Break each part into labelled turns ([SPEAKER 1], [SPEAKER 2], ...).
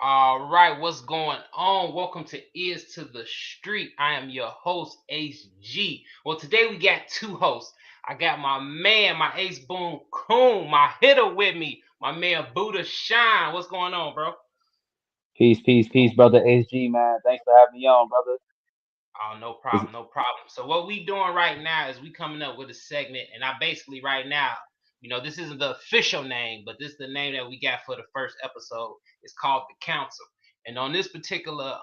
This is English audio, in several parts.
[SPEAKER 1] All right, what's going on? Welcome to Ears to the Street. I am your host, Ace G. Well, today we got two hosts. I got my man, my Ace Boom Coon, my hitter with me, my man Buddha Shine. What's going on, bro?
[SPEAKER 2] Peace, brother HG, man. Thanks for having me on, brother.
[SPEAKER 1] Oh, no
[SPEAKER 2] It's,
[SPEAKER 1] problem, no problem. So what we doing right now is we coming up with a segment, and I basically right now, this isn't the official name, but this is the name that we got for the first episode. It's called the Council, and on this particular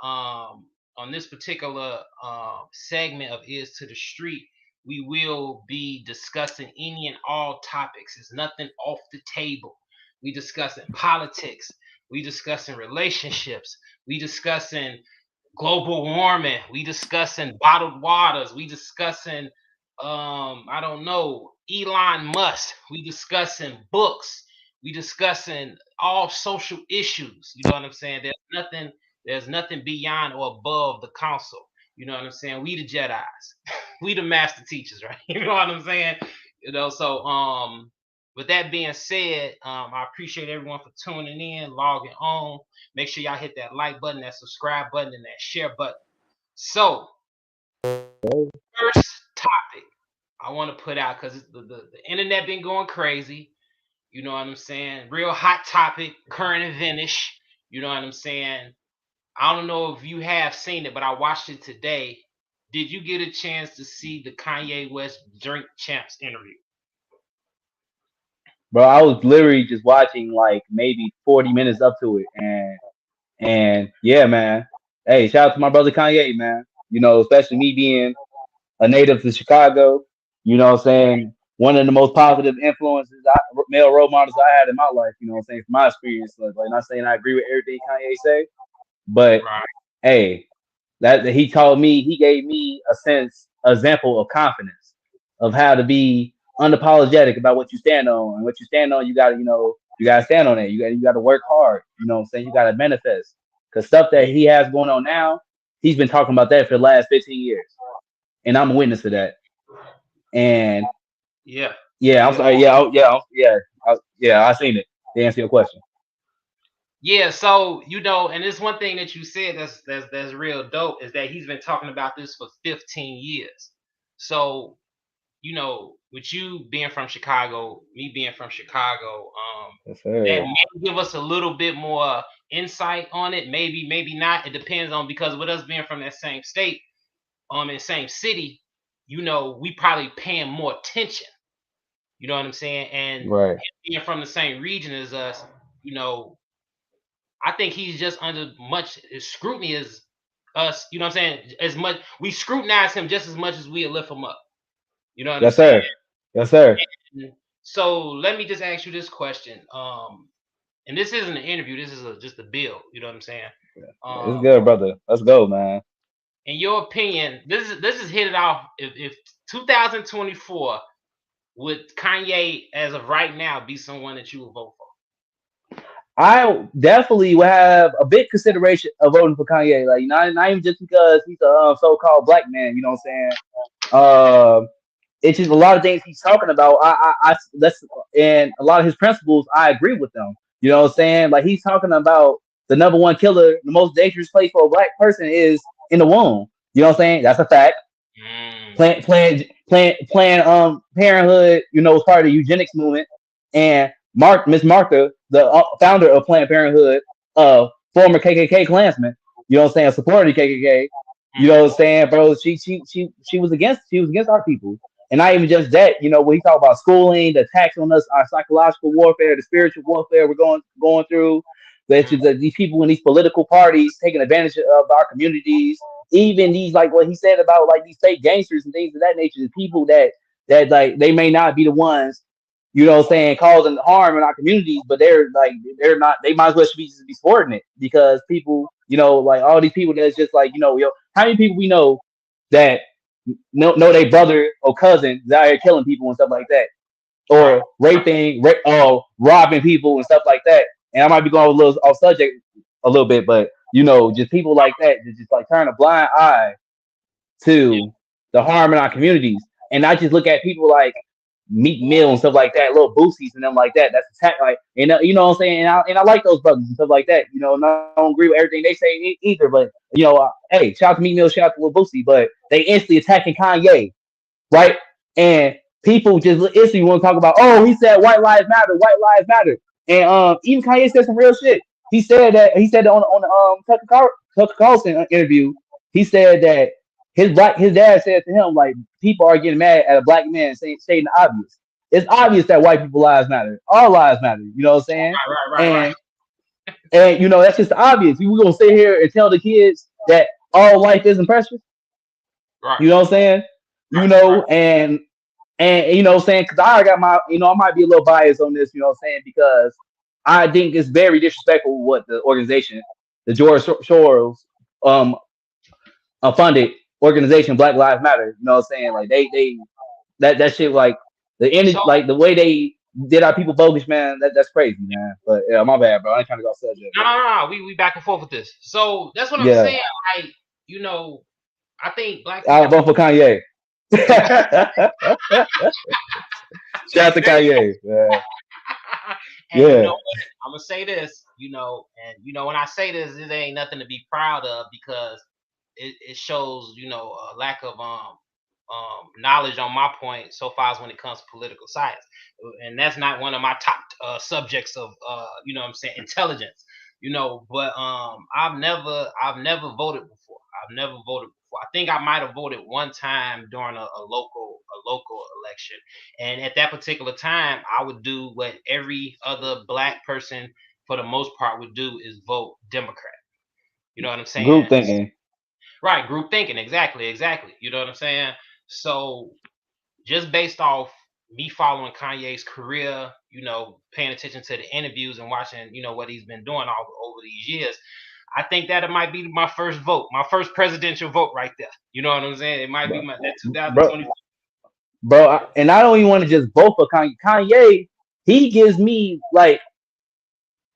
[SPEAKER 1] segment of Ears to the Street, we will be discussing any and all topics. It's nothing off the table. We discussing politics. We discussing relationships. We discussing global warming. We discussing bottled waters. We discussing I don't know, Elon Musk. We discussing books. We discussing all social issues. You know what I'm saying? There's nothing beyond or above the council. You know what I'm saying? We the Jedi's. We the master teachers, right? You know what I'm saying? So with that being said, I appreciate everyone for tuning in, logging on. Make sure y'all hit that like button, that subscribe button, and that share button. So, first topic I want to put out because the internet been going crazy. You know what I'm saying? Real hot topic, current eventish. You know what I'm saying? I don't know if you have seen it, but I watched it today. Did you get a chance to see the Kanye West Drink Champs interview?
[SPEAKER 2] bro, I was literally just watching like maybe 40 minutes up to it, and yeah, man. Hey, shout out to my brother Kanye, man. Especially me being a native to Chicago. What I'm saying? One of the most positive influences, male role models I had in my life. What I'm saying? From my experience, like not saying I agree with everything Kanye say, but
[SPEAKER 1] Right.
[SPEAKER 2] hey, that he taught me, he gave me example of confidence of how to be unapologetic about what you stand on, and what you stand on, you gotta stand on it. You gotta work hard. What I'm saying? You gotta manifest, because stuff that
[SPEAKER 1] Yeah.
[SPEAKER 2] he has going on now, he's been talking about that for the last 15 years, and I'm a witness to that. And
[SPEAKER 1] Yeah.
[SPEAKER 2] yeah, I'm sorry. Yeah, I seen it. To answer your question.
[SPEAKER 1] Yeah, so and it's one thing that you said that's real dope is that he's been talking about this for 15 years. So, with you being from Chicago, me being from Chicago,
[SPEAKER 2] Yes,
[SPEAKER 1] that
[SPEAKER 2] sir.
[SPEAKER 1] may give us a little bit more insight on it. Maybe, maybe not. It depends on because with us being from that same state, in same city, we probably paying more attention. You know what I'm saying? And
[SPEAKER 2] Right.
[SPEAKER 1] him being from the same region as us, you know, I think he's just under much scrutiny as us. You know what I'm saying? As much we scrutinize him just as much as we lift him up. You know what I'm
[SPEAKER 2] Yes,
[SPEAKER 1] saying?
[SPEAKER 2] sir. Yes, sir.
[SPEAKER 1] So let me just ask you this question. And this isn't an interview. This is just a bill. You know what I'm saying?
[SPEAKER 2] It's
[SPEAKER 1] Um,
[SPEAKER 2] good, brother. Let's go, man.
[SPEAKER 1] in your opinion, this is hit it off. If 2024 would Kanye as of right now be someone that you would vote for?
[SPEAKER 2] I definitely would have a big consideration of voting for Kanye. Like, not even just because he's a so-called black man. You know what I'm saying? It's just a lot of things he's talking about. That's and a lot of his principles. I agree with them. You know what I'm saying? Like, he's talking about the number one killer, the most dangerous place for a black person is in the womb. You know what I'm saying? That's a fact.
[SPEAKER 1] Mm,
[SPEAKER 2] Planned Parenthood, was part of the eugenics movement, and Miss Martha, the founder of Planned Parenthood, former KKK Klansman. You know what I'm saying? Supporter of the KKK. You know
[SPEAKER 1] mm,
[SPEAKER 2] what I'm saying, bro? She was against our people, and not even just that. When he talk about schooling, the attacks on us, our psychological warfare, the spiritual warfare we're going through. These people in these political parties taking advantage of our communities, even these, like what he said about like these fake gangsters and things of that nature, the people that like they may not be the ones, causing harm in our communities, but they're not, they might as well should be just be supporting it, because people, like all these people that's just like, how many people we know that know their brother or cousin is out here killing people and stuff like that,
[SPEAKER 1] right.
[SPEAKER 2] or robbing people and stuff like that. And I might be going a little off subject a little bit, but just people like that that just like turn a blind eye
[SPEAKER 1] Yeah.
[SPEAKER 2] to the harm in our communities, and not just look at people like Meek Mill and stuff like that, little boosies and them like that. That's attack like, and you know what I'm saying. And I like those brothers and stuff like that. You know, and I don't agree with everything they say either. But you know, hey, shout out to Meek Mill, shout out to Lil Boosie, but they instantly attacking Kanye, right? And people just instantly want to talk about, oh, he said white lives matter, and even Kanye said some real shit. He said that on the Tucker Carlson interview. He said that his dad said to him like people are getting mad at a black man saying the obvious. It's obvious that white people lives matter, all lives matter. You know what I'm saying?
[SPEAKER 1] Right.
[SPEAKER 2] And you know that's just obvious. We gonna sit here and tell the kids that all life isn't precious.
[SPEAKER 1] Right.
[SPEAKER 2] You know what I'm saying? You
[SPEAKER 1] Right.
[SPEAKER 2] know, and you know what I'm saying, because I got my, you know, I might be a little biased on this, you know what I'm saying, because I think it's very disrespectful what the organization, the George Soros um funded organization Black Lives Matter, you know what I'm saying? Like they that shit like the
[SPEAKER 1] So
[SPEAKER 2] energy, like the way they did our people bogus, man, that's crazy, man. But yeah, my bad, bro. I ain't trying to go off subject,
[SPEAKER 1] no,
[SPEAKER 2] but
[SPEAKER 1] no, no, no. We back and forth with this. So that's what I'm
[SPEAKER 2] yeah.
[SPEAKER 1] saying. Like, you know, I think black
[SPEAKER 2] I'll vote
[SPEAKER 1] people.
[SPEAKER 2] for Kanye. Shout out to Kanye, man.
[SPEAKER 1] And you know
[SPEAKER 2] Yeah.
[SPEAKER 1] what? I'm gonna say this, you know, and you know when I say this, it ain't nothing to be proud of because it shows, you know, a lack of knowledge on my point so far as when it comes to political science, and that's not one of my top subjects of you know what I'm saying, intelligence, you know. But I've never voted before. I've never voted before. I think I might have voted one time during a local election, and at that particular time, I would do what every other black person, for the most part, would do is vote Democrat. You know what I'm
[SPEAKER 2] Group
[SPEAKER 1] saying?
[SPEAKER 2] thinking.
[SPEAKER 1] Right, group thinking. Exactly, exactly. You know what I'm saying? So just based off me following Kanye's career, you know, paying attention to the interviews and watching, you know, what he's been doing all over these years, I think that it might be my first vote, my first presidential vote right there. You know what I'm saying? It might be
[SPEAKER 2] Bro,
[SPEAKER 1] my that
[SPEAKER 2] bro,
[SPEAKER 1] 2020.
[SPEAKER 2] and I don't even want to just vote for Kanye. Kanye, he gives me like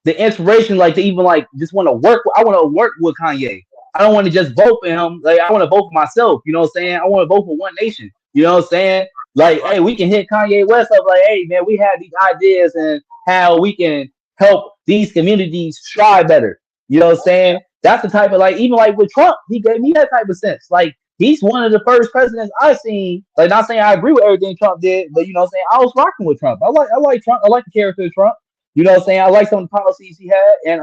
[SPEAKER 2] the inspiration, like to even like just want to work. I want to work with Kanye. I don't want to just vote for him. Like I want to vote for myself. You know what I'm saying? I want to vote for One Nation. You know what I'm saying?
[SPEAKER 1] Right,
[SPEAKER 2] Like,
[SPEAKER 1] right,
[SPEAKER 2] hey, we can hit Kanye West up. Like, hey, man, we have these ideas and how we can help these communities strive better. You know what I'm saying? That's the type of like, even like with Trump, he gave me that type of sense. Like, he's one of the first presidents I've seen. Like, not saying I agree with everything Trump did, but you know what I'm saying? I was rocking with Trump. I like Trump. I like the character of Trump. You know what I'm saying? I like some of the policies he had, and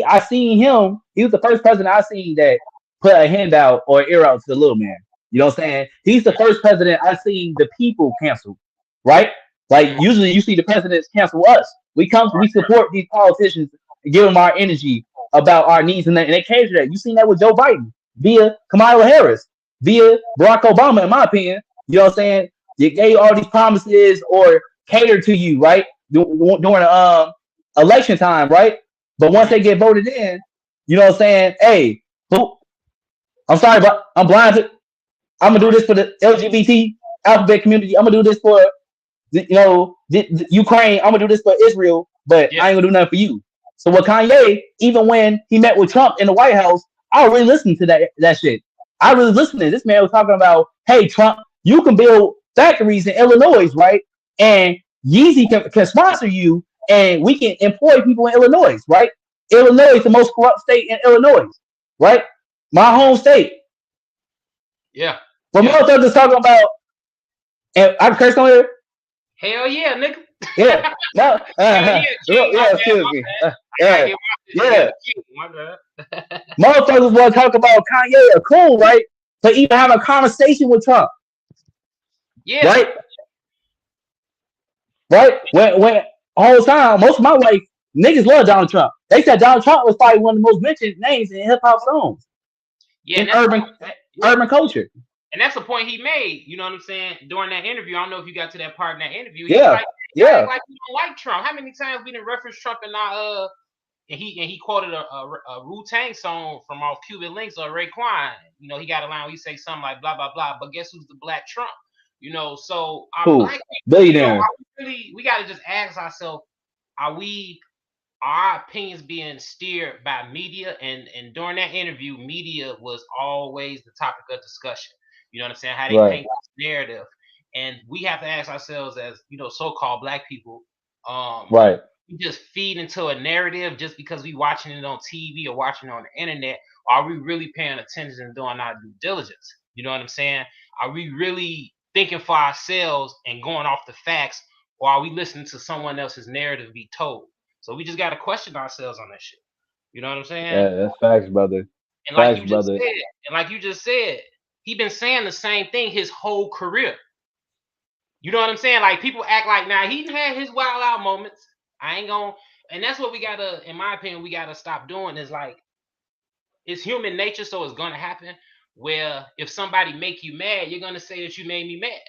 [SPEAKER 2] I seen him. He was the first president I seen that put a handout or an ear out to the little man. You know what I'm saying? He's the first president I seen the people cancel, right? Like
[SPEAKER 1] mm,
[SPEAKER 2] usually you see the presidents cancel us. We support these politicians and give them our energy about our needs, and they cater to that. You seen that with Joe Biden via Kamala Harris, via Barack Obama, in my opinion. You know what I'm saying? They gave all these promises or cater to you, right? During election time, right? But once
[SPEAKER 1] mm,
[SPEAKER 2] they get voted in, you know what I'm saying? Hey, who, I'm sorry, but I'm blinded. I'm gonna do
[SPEAKER 1] right,
[SPEAKER 2] this for the LGBT alphabet community. I'm gonna do this for the Ukraine. I'm gonna do this for Israel, but
[SPEAKER 1] yeah,
[SPEAKER 2] I ain't gonna do nothing for you. So with Kanye, even when he met with Trump in the White House, I really listened to that shit. I really listened to this man was talking about, hey Trump, you can build factories in Illinois, right? And Yeezy can sponsor you, and we can employ people in Illinois, right? Illinois is the most corrupt state in Illinois, right? My home state.
[SPEAKER 1] yeah,
[SPEAKER 2] But
[SPEAKER 1] yeah.
[SPEAKER 2] motherfuckers talking about, and I curse on here.
[SPEAKER 1] Hell yeah, nigga.
[SPEAKER 2] Yeah, no,
[SPEAKER 1] Hell yeah, King. My
[SPEAKER 2] yeah,
[SPEAKER 1] bad,
[SPEAKER 2] excuse
[SPEAKER 1] my
[SPEAKER 2] me.
[SPEAKER 1] bad. I gotta
[SPEAKER 2] Yeah,
[SPEAKER 1] get my shit
[SPEAKER 2] yeah.
[SPEAKER 1] together. King, my bad.
[SPEAKER 2] Motherfuckers want to talk about Kanye a cool, right? To even have a conversation with Trump,
[SPEAKER 1] Yeah,
[SPEAKER 2] right? Right? When whole time, most of my life, niggas love Donald Trump. They said Donald Trump was probably one of the most mentioned names in hip hop songs
[SPEAKER 1] yeah,
[SPEAKER 2] in
[SPEAKER 1] and that's the point. Yeah,
[SPEAKER 2] urban culture.
[SPEAKER 1] and that's the point he made. You know what I'm saying? During that interview, I don't know if you got to that part in that interview. He was
[SPEAKER 2] Yeah,
[SPEAKER 1] like, "Y'all act
[SPEAKER 2] yeah.
[SPEAKER 1] like you don't like Trump. How many times we didn't reference Trump in our and he quoted a Wu Tang song from off Cuban Links or Raekwon. You know, he got a line where he say something like blah blah blah. But guess who's the Black Trump? You know, so our
[SPEAKER 2] Who?
[SPEAKER 1] black people, you know,
[SPEAKER 2] Billionaire.
[SPEAKER 1] we got to just ask ourselves: Are we our opinions being steered by media? And during that interview, media was always the topic of discussion. You know what I'm saying? How they
[SPEAKER 2] Right.
[SPEAKER 1] paint this narrative. And we have to ask ourselves, as so-called black people, um,
[SPEAKER 2] Right.
[SPEAKER 1] we just feed into a narrative just because we watching it on TV or watching it on the internet. Are we really paying attention and doing our due diligence? You know what I'm saying? Are we really thinking for ourselves and going off the facts, or are we listening to someone else's narrative be told? So we just got to question ourselves on that shit. You know what I'm saying?
[SPEAKER 2] That's facts, brother.
[SPEAKER 1] And like
[SPEAKER 2] Facts,
[SPEAKER 1] you just
[SPEAKER 2] brother.
[SPEAKER 1] said, and like you just said, he been saying the same thing his whole career. You know what I'm saying? Like people act like now he had his wild out moments. I ain't gonna, and that's what we gotta, in my opinion, we gotta stop doing. Is like it's human nature, so it's gonna happen. Where if somebody make you mad, you're gonna say that you made me mad.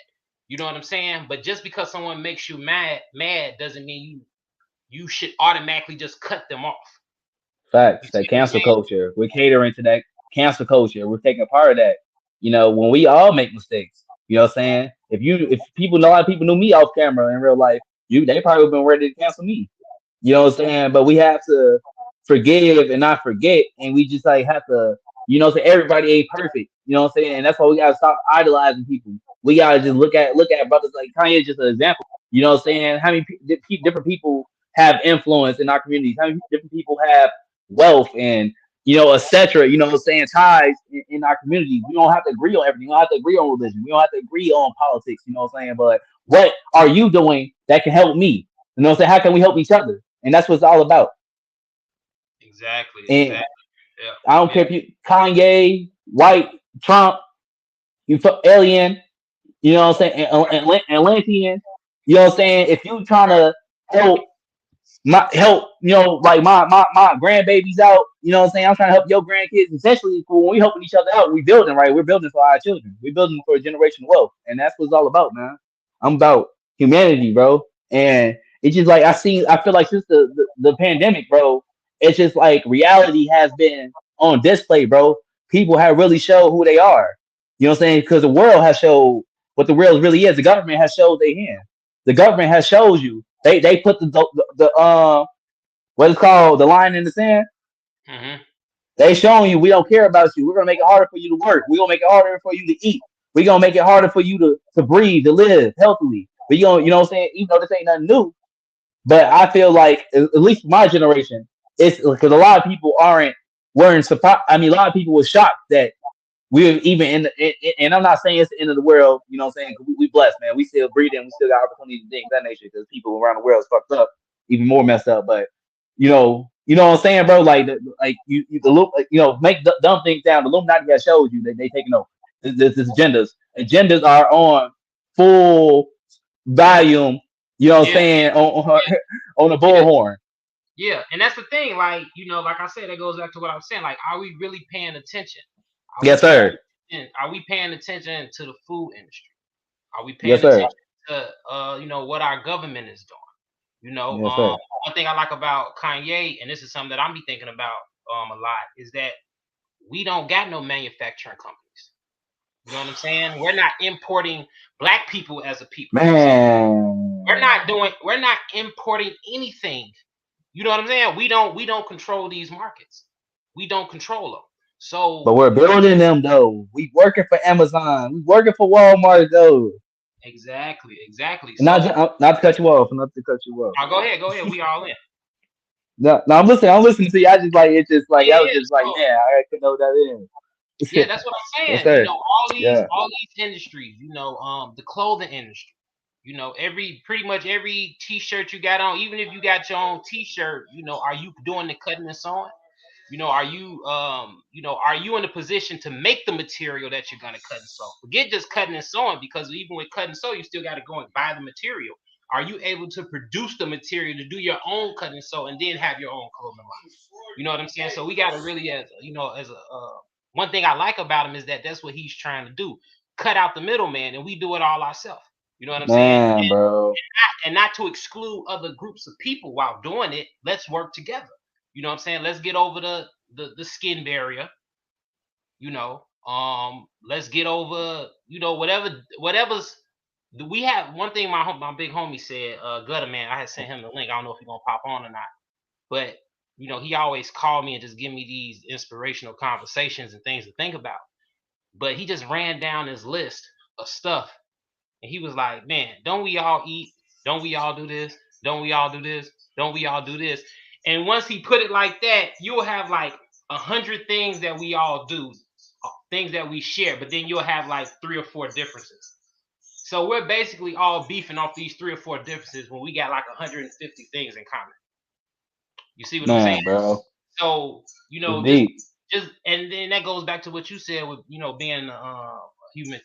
[SPEAKER 1] You know what I'm saying? But just because someone makes you mad doesn't mean you should automatically just cut them off. You
[SPEAKER 2] Facts.
[SPEAKER 1] see
[SPEAKER 2] That
[SPEAKER 1] what I'm
[SPEAKER 2] cancel
[SPEAKER 1] saying?
[SPEAKER 2] culture. We're catering to that cancel culture. We're taking a part of that. When we all make mistakes. You know what I'm saying? If people know, a lot of people knew me off camera in real life, they probably been ready to cancel me. You know what I'm saying? But we have to forgive and not forget, and we just like have to, say everybody ain't perfect. You know what I'm saying? And that's why we gotta stop idolizing people. We gotta just look at brothers like Kanye is just an example. You know what I'm saying? How many different people have influence in our communities? How many different people have wealth and etc. You know what I'm saying? Ties in our communities. We don't have to agree on everything. We don't have to agree on religion. We don't have to agree on politics. You know what I'm saying? But what are you doing that can help me? You know what I'm saying? How can we help each other? And that's what it's all about.
[SPEAKER 1] Exactly,
[SPEAKER 2] And
[SPEAKER 1] exactly. Yeah,
[SPEAKER 2] I don't care
[SPEAKER 1] yeah,
[SPEAKER 2] if you Kanye, White, Trump, alien, you know what I'm saying, and Atlantean, you know what I'm saying. If you trying to help help, like my grandbabies out, you know what I'm saying. I'm trying to help your grandkids. Essentially, when we helping each other out, we building right. We're building for our children. We're building for a generational wealth, and that's what it's all about, man. I'm about humanity, bro. And it's just like I feel like since the pandemic, bro, it's just like reality has been on display, bro. People have really showed who they are. You know what I'm saying? Because the world has showed what the world really is. The government has showed their hand. The government has showed you. They put the what is called the line in the sand.
[SPEAKER 1] hmm
[SPEAKER 2] They showing you we don't care about you. We're gonna make it harder for you to work. We're gonna make it harder for you to eat. We're gonna make it harder for you to breathe, to live healthily. But you know what I'm saying? Even though this ain't nothing new, but I feel like at least my generation, it's because a lot of people weren't surprised. I mean, a lot of people were shocked that we're even and I'm not saying it's the end of the world. You know what I'm saying? 'Cause we blessed, man. We still breathing. We still got opportunities and things of that nature because people around the world is fucked up, even more messed up. But you know what I'm saying, bro? Like, like make dumb things down. The Illuminati has showed you that they taking over. This agendas are on full volume. You know what I'm
[SPEAKER 1] yeah,
[SPEAKER 2] saying on the
[SPEAKER 1] yeah,
[SPEAKER 2] bullhorn.
[SPEAKER 1] yeah. And that's the thing. Like like I said, that goes back to what I was saying. Like, are we really paying attention? Are we
[SPEAKER 2] Yes,
[SPEAKER 1] paying
[SPEAKER 2] sir.
[SPEAKER 1] attention? Are we paying attention to the food industry? Are we
[SPEAKER 2] Yes,
[SPEAKER 1] paying
[SPEAKER 2] sir.
[SPEAKER 1] attention to what our government is doing?
[SPEAKER 2] Yes, sir.
[SPEAKER 1] One thing I like about Kanye, and this is something that I'm be thinking about a lot, is that we don't got no manufacturing companies. You know what I'm saying? We're not importing black people as a people.
[SPEAKER 2] Man.
[SPEAKER 1] We're not importing anything. You know what I'm saying? We don't control these markets. We don't control them.
[SPEAKER 2] But
[SPEAKER 1] So
[SPEAKER 2] we're building them though. We working for Amazon. We working for Walmart though.
[SPEAKER 1] exactly, exactly.
[SPEAKER 2] And
[SPEAKER 1] So
[SPEAKER 2] not to cut you off, not to cut you off.
[SPEAKER 1] now go ahead. We all in.
[SPEAKER 2] No, no, I'm listening. I'm listening to you. I just like it's just like
[SPEAKER 1] Yeah,
[SPEAKER 2] I was
[SPEAKER 1] yeah.
[SPEAKER 2] just like,
[SPEAKER 1] So
[SPEAKER 2] man, I could know that
[SPEAKER 1] yeah,
[SPEAKER 2] in.
[SPEAKER 1] that's what I'm
[SPEAKER 2] Yes,
[SPEAKER 1] saying.
[SPEAKER 2] sir. Yeah.
[SPEAKER 1] All these industries, the clothing industry, pretty much every t-shirt you got on, even if you got your own t-shirt, are you doing the cutting and sewing? Are you in a position to make the material that you're gonna cut and sew? Forget just cutting and sewing, because even with cut and sew, you still got to go and buy the material. Are you able to produce the material to do your own cut and sew and then have your own clothing line? You know what I'm saying? So we got to really, as a one thing I like about him is that that's what he's trying to do: cut out the middleman, and we do it all ourselves. You know what I'm saying?
[SPEAKER 2] Man, bro.
[SPEAKER 1] And not to exclude other groups of people while doing it. Let's work together. You know what I'm saying? Let's get over the skin barrier. Let's get over whatever's. We have one thing. My big homie said, Gutter man. I had sent him the link. I don't know if he's gonna pop on or not, but he always called me and just give me these inspirational conversations and things to think about. But he just ran down his list of stuff, and he was like, "Man, don't we all eat? Don't we all do this? Don't we all do this? Don't we all do this?" And once he put it like that, you'll have like 100 things that we all do, things that we share, but then you'll have like 3 or 4 differences. So we're basically all beefing off these 3 or 4 differences when we got like 150 things in common. You see what I'm saying?
[SPEAKER 2] Man, bro,
[SPEAKER 1] So
[SPEAKER 2] it's
[SPEAKER 1] just
[SPEAKER 2] deep.
[SPEAKER 1] and then that goes back to what you said with being human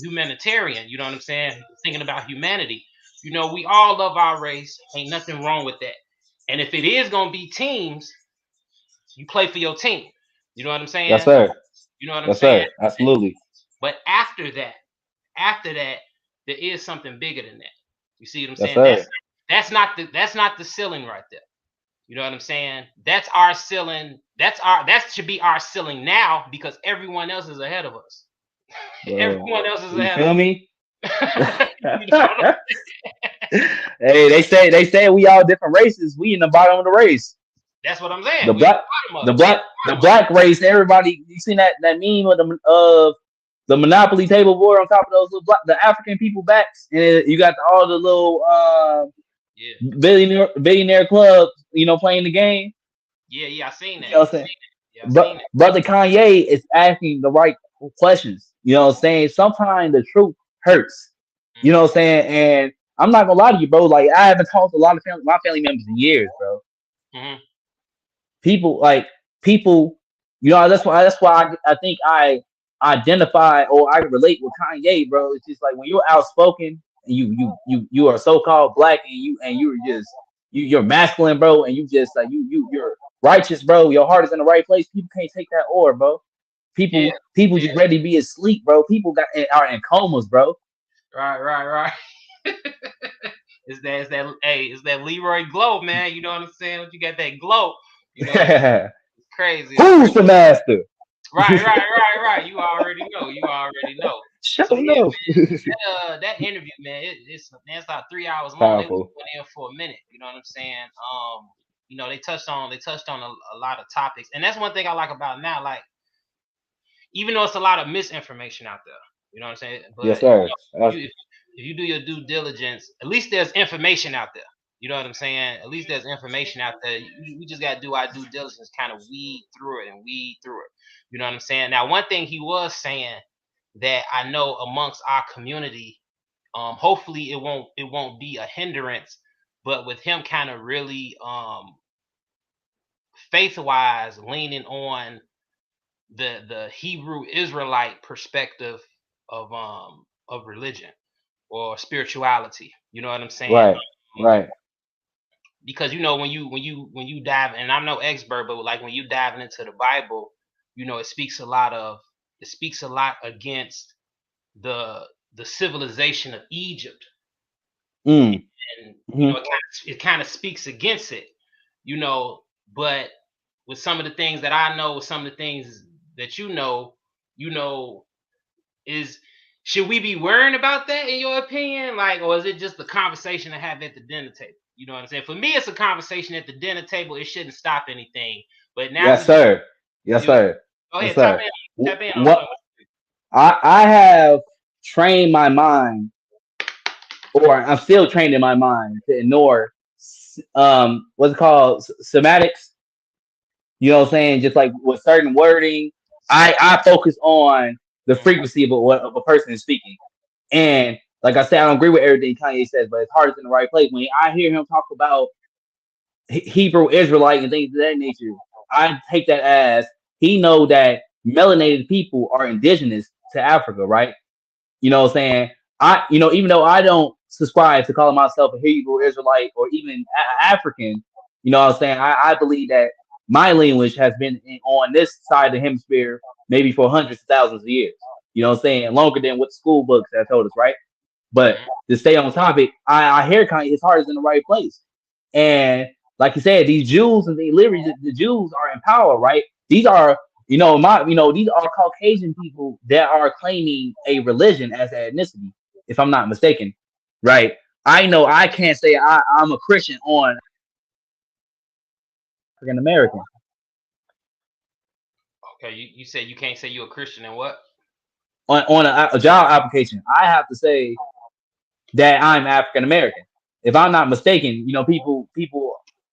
[SPEAKER 1] humanitarian. You know what I'm saying? Thinking about humanity. We all love our race. Ain't nothing wrong with that. And if it is gonna be teams, you play for your team. You know what I'm
[SPEAKER 2] Yes,
[SPEAKER 1] saying?
[SPEAKER 2] sir.
[SPEAKER 1] You know what I'm
[SPEAKER 2] Yes,
[SPEAKER 1] saying?
[SPEAKER 2] sir. Absolutely.
[SPEAKER 1] But after that, there is something bigger than that. You see what I'm
[SPEAKER 2] Yes,
[SPEAKER 1] saying?
[SPEAKER 2] sir.
[SPEAKER 1] That's not the ceiling right there. You know what I'm saying? That's our ceiling. That should be our ceiling now because everyone else is ahead of us.
[SPEAKER 2] Bro,
[SPEAKER 1] Everyone else is
[SPEAKER 2] you
[SPEAKER 1] ahead of
[SPEAKER 2] feel me?
[SPEAKER 1] us. You know what I'm
[SPEAKER 2] Hey, they say we all different races. We in the bottom of the race.
[SPEAKER 1] That's what I'm
[SPEAKER 2] The
[SPEAKER 1] saying. We at
[SPEAKER 2] black
[SPEAKER 1] the bottom of
[SPEAKER 2] the
[SPEAKER 1] it. We at
[SPEAKER 2] black
[SPEAKER 1] the
[SPEAKER 2] the
[SPEAKER 1] bottom of it.
[SPEAKER 2] black race. Everybody, you seen that meme of the Monopoly table board on top of those little the African people backs, and you got all the little
[SPEAKER 1] Yeah.
[SPEAKER 2] billionaire clubs. Playing the game.
[SPEAKER 1] Yeah, yeah, I seen
[SPEAKER 2] You
[SPEAKER 1] that.
[SPEAKER 2] know what
[SPEAKER 1] I
[SPEAKER 2] I'm saying?
[SPEAKER 1] seen it. Yeah, I
[SPEAKER 2] But
[SPEAKER 1] seen it.
[SPEAKER 2] brother Kanye is asking the right questions. You know what I'm saying? Sometimes the truth hurts. You know
[SPEAKER 1] Mm-hmm.
[SPEAKER 2] what I'm saying? And I'm not gonna lie to you, bro. Like I haven't talked to a lot of my family members in years, bro.
[SPEAKER 1] Mm-hmm.
[SPEAKER 2] People like people. That's why I think I identify or I relate with Kanye, bro. It's just like when you're outspoken and you are so called black and you're just you're masculine, bro, and you just like you're righteous, bro. Your heart is in the right place. People can't take that or, bro.
[SPEAKER 1] Yeah.
[SPEAKER 2] People just ready to be asleep, bro. People are in comas, bro.
[SPEAKER 1] Right, right, right. It's that Leroy glow, man. You know what I'm saying? You got that glow. It's crazy. It's
[SPEAKER 2] Who's
[SPEAKER 1] crazy.
[SPEAKER 2] the master?
[SPEAKER 1] Right, right, right, right. You already know. You already know.
[SPEAKER 2] Show
[SPEAKER 1] So yeah,
[SPEAKER 2] no.
[SPEAKER 1] that interview, man, it's about 3 hours long. They
[SPEAKER 2] Powerful.
[SPEAKER 1] went in for a minute. You know what I'm saying? They touched on a lot of topics, and that's one thing I like about now. Like, even though it's a lot of misinformation out there, you know what I'm saying?
[SPEAKER 2] Yes,
[SPEAKER 1] But
[SPEAKER 2] sir.
[SPEAKER 1] if you do your due diligence, at least there's information out there. You know what I'm saying? At least there's information out there. We just got to do our due diligence, kind of weed through it and weed through it. You know what I'm saying? Now, one thing he was saying that I know amongst our community, hopefully it won't be a hindrance, but with him kind of really faith wise leaning on the Hebrew Israelite perspective of religion or spirituality. You know what I'm saying?
[SPEAKER 2] Right. Right.
[SPEAKER 1] Because when you dive, and I'm no expert, but like when you diving into the Bible, it speaks a lot against the the civilization of Egypt,
[SPEAKER 2] Mm.
[SPEAKER 1] and
[SPEAKER 2] Hmm.
[SPEAKER 1] it kind of speaks against it, you know. But with some of the things that I know, some of the things that you know, is should we be worrying about that in your opinion? Like, or is it just a conversation to have at the dinner table? You know what I'm saying? For me, it's a conversation at the dinner table. It shouldn't stop anything. But now
[SPEAKER 2] Yes,
[SPEAKER 1] we just
[SPEAKER 2] sir. Yes,
[SPEAKER 1] do it.
[SPEAKER 2] sir.
[SPEAKER 1] Go
[SPEAKER 2] Yes,
[SPEAKER 1] ahead, tap
[SPEAKER 2] sir.
[SPEAKER 1] in, tap in on
[SPEAKER 2] What
[SPEAKER 1] something.
[SPEAKER 2] I have trained my mind, or I'm still trained in my mind to ignore what's it called semantics. You know what I'm saying? Just like with certain wording, I focus on the
[SPEAKER 1] Mm-hmm.
[SPEAKER 2] frequency of a person is speaking. And like I said, I don't agree with everything Kanye says, but his heart is in the right place. When I hear him talk about Hebrew Israelite and things of that nature, I take that as he know that melanated people are indigenous to Africa, right? You know what I'm saying? Even though I don't subscribe to calling myself a Hebrew Israelite or even African, you know what I'm saying? I believe that my language has been on this side of the hemisphere maybe for hundreds of thousands of years. You know what I'm saying? Longer than what the school books have told us, right? But
[SPEAKER 1] Mm-hmm.
[SPEAKER 2] to stay on topic, I hear Kanye, his heart is in the right place. And like you said, these Jews and the Jews are in power, right? These are, these are Caucasian people that are claiming a religion as an ethnicity, if I'm not mistaken, right? I know I can't say I'm a Christian on African American
[SPEAKER 1] Okay, you said you can't say you're a Christian and what?
[SPEAKER 2] on a job application. I have to say. that I'm African American. If I'm not mistaken,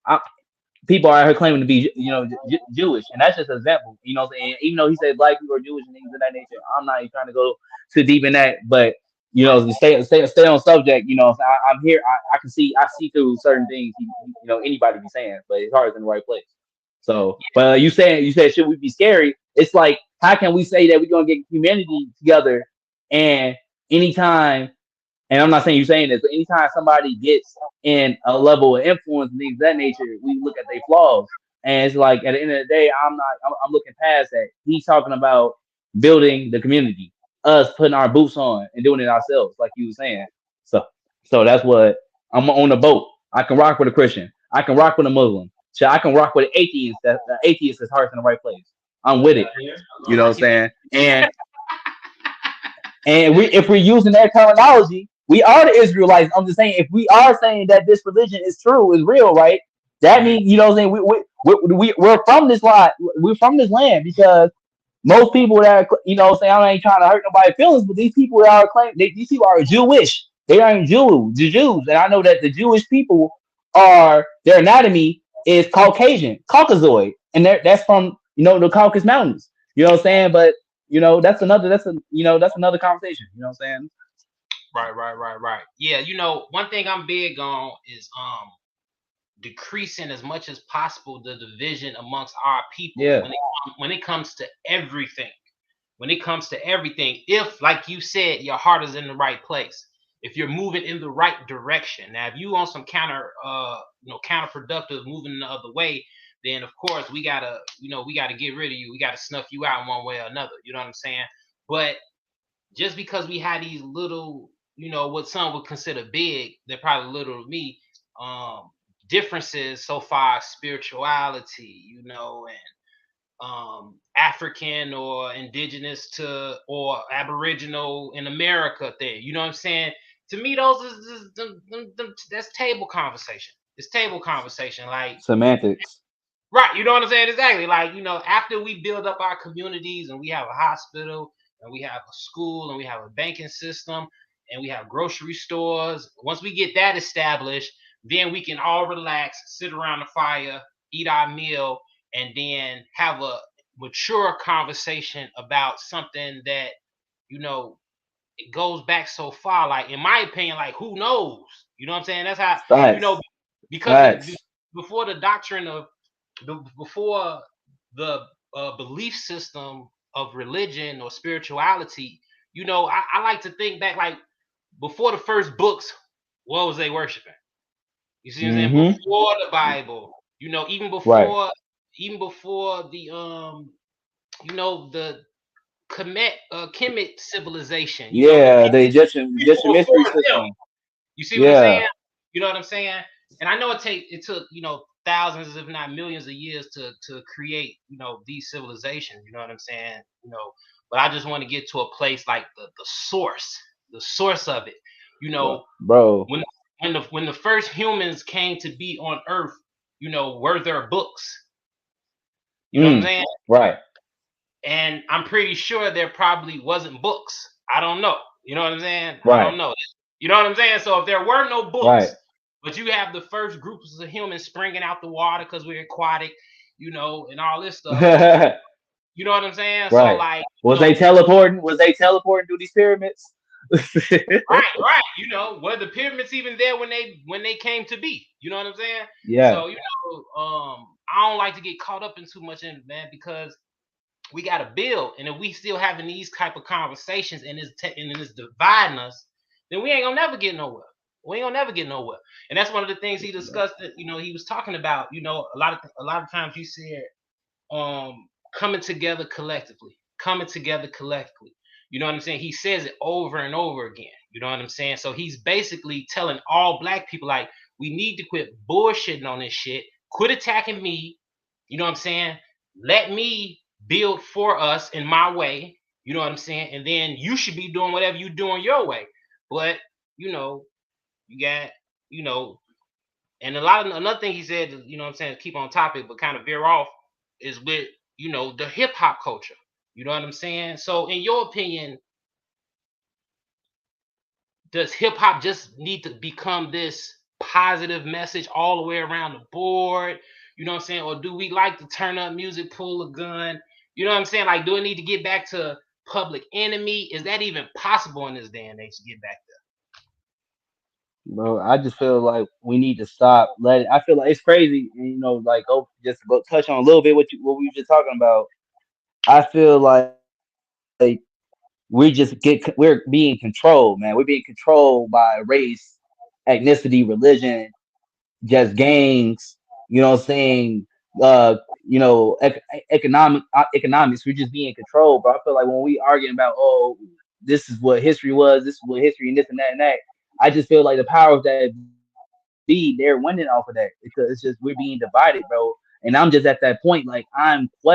[SPEAKER 2] I, people are out here claiming to be, Jewish, and that's just an example. You know, what I'm saying? Even though he said black people are Jewish and things of that nature, I'm not even trying to go too deep in that. But
[SPEAKER 1] Right.
[SPEAKER 2] to stay on subject. I'm here. I see through certain things. Anybody be saying, but his heart is in the right place. So, but you said should we be scary? It's like how can we say that we're gonna get humanity together and anytime and I'm not saying you're saying this, but anytime somebody gets in a level of influence and things of that nature, we look at their flaws. And it's like at the end of the day, I'm looking past that. He's talking about building the community, us putting our boots on and doing it ourselves, like you were saying. So so that's what I'm on the boat. I can rock with a Christian. I can rock with a Muslim. So I can rock with an atheist. That the atheist is heart's in the right place. I'm with it. You know what I'm saying? And we, if we're using that terminology, we are the Israelites. I'm just saying, if we are saying that this religion is true, is real, right? That
[SPEAKER 1] Mhm.
[SPEAKER 2] means, what I'm saying, we're from this lot, we're from this land because most people that are, what I'm saying, I ain't trying to hurt nobody's feelings, but these people that are claiming, these people are Jewish. They aren't the Jews. And I know that the Jewish people their anatomy is Caucasian, Caucasoid. And that's from, the Caucasus Mountains. You know what I'm saying? But that's another conversation. You know what I'm saying?
[SPEAKER 1] Right. Yeah, one thing I'm big on is decreasing as much as possible the division amongst our people
[SPEAKER 2] Yeah.
[SPEAKER 1] when it comes to everything. When it comes to everything, if like you said, your heart is in the right place, if you're moving in the right direction. Now, if you on some counterproductive, moving the other way, then of course we gotta get rid of you. We gotta snuff you out in one way or another. You know what I'm saying? But just because we had these little, what some would consider big, they're probably little to me, um, differences so far, spirituality, and African or indigenous to or Aboriginal in America thing. You know what I'm saying? To me, those is that's table conversation. It's table conversation. Like,
[SPEAKER 2] Semantics.
[SPEAKER 1] right, you know what I'm saying? Exactly. Like, after we build up our communities and we have a hospital and we have a school and we have a banking system and we have grocery stores, once we get that established, then we can all relax, sit around the fire, eat our meal, and then have a mature conversation about something that, it goes back so far. Like, in my opinion, like, who knows? You know what I'm saying? That's how, you know,
[SPEAKER 2] Facts.
[SPEAKER 1] because
[SPEAKER 2] Facts.
[SPEAKER 1] before the doctrine of before the belief system of religion or spirituality, I like to think back, like, before the first books, what was they worshiping? You see what I'm saying?
[SPEAKER 2] Mm-hmm.
[SPEAKER 1] Before the Bible,
[SPEAKER 2] Right.
[SPEAKER 1] even before the Kemet civilization,
[SPEAKER 2] Yeah. The Egyptian
[SPEAKER 1] people before
[SPEAKER 2] mystery
[SPEAKER 1] them.
[SPEAKER 2] system.
[SPEAKER 1] You see what I'm
[SPEAKER 2] Yeah.
[SPEAKER 1] saying? You know what I'm saying? And I know it took thousands, if not millions, of years to create these civilizations. You know what I'm saying? But I just want to get to a place like the source of it. You know,
[SPEAKER 2] Bro.
[SPEAKER 1] when when the first humans came to be on Earth, were there books? You know what I'm
[SPEAKER 2] Mm.
[SPEAKER 1] saying?
[SPEAKER 2] Right.
[SPEAKER 1] And I'm pretty sure there probably wasn't books. I don't know. You know what I'm saying? I
[SPEAKER 2] Right.
[SPEAKER 1] don't know. You know what I'm saying? So if there were no
[SPEAKER 2] Right.
[SPEAKER 1] books, but you have the first groups of humans springing out the water because we're aquatic, and all this stuff. You know what I'm saying? So,
[SPEAKER 2] Right.
[SPEAKER 1] like,
[SPEAKER 2] Was they teleporting? Was they teleporting through these pyramids?
[SPEAKER 1] right. Were the pyramids even there when they came to be? You know what I'm saying?
[SPEAKER 2] Yeah.
[SPEAKER 1] So, I don't like to get caught up in too much in it, man, because we got to build. And if we still having these type of conversations and it's dividing us, then we ain't gonna never get nowhere. We ain't gonna never get nowhere. And that's one of the things he discussed. That he was talking about. A lot of times he said, coming together collectively, coming together collectively. You know what I'm saying? He says it over and over again. You know what I'm saying? So he's basically telling all black people, like, we need to quit bullshitting on this shit. Quit attacking me. You know what I'm saying? Let me build for us in my way. You know what I'm saying? And then you should be doing whatever you doing your way. But you got, you know, and another thing he said, what I'm saying, keep on topic, but kind of veer off, is with, the hip hop culture. You know what I'm saying? So in your opinion, does hip hop just need to become this positive message all the way around the board? You know what I'm saying? Or do we like to turn up music, pull a gun? You know what I'm saying? Like, do it need to get back to Public Enemy? Is that even possible in this day and age to get back
[SPEAKER 2] Bro, I just feel like we need to stop letting. I feel like it's crazy, and like go just go touch on a little bit what we were just talking about. I feel like we're being controlled, man. We're being controlled by race, ethnicity, religion, just gangs. You know what I'm saying? Uh, economics. We're just being controlled, bro. I feel like when we arguing about, oh, this is what history was, this is what history, and this and that and that. I just feel like the powers that be, they're winning off of that because it's just we're being divided, bro. And I'm just at that point, like I'm questioning,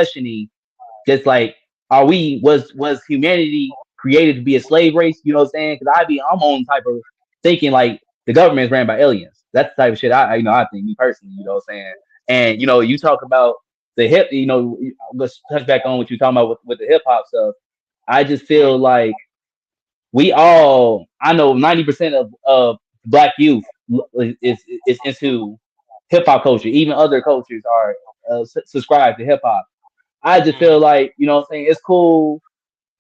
[SPEAKER 2] just like, are we was humanity created to be a slave race? You know what I'm saying? Because I'm on type of thinking like the government is ran by aliens. That's the type of shit I think, me personally. You know what I'm saying? And you talk about the hip. Let's touch back on what you're talking about with the hip hop stuff. I just
[SPEAKER 1] there?
[SPEAKER 2] feel like I know 90% of black youth is into hip hop culture. Even other cultures are subscribed to hip hop. I just
[SPEAKER 1] Mm-hmm.
[SPEAKER 2] feel like, what I'm saying, it's cool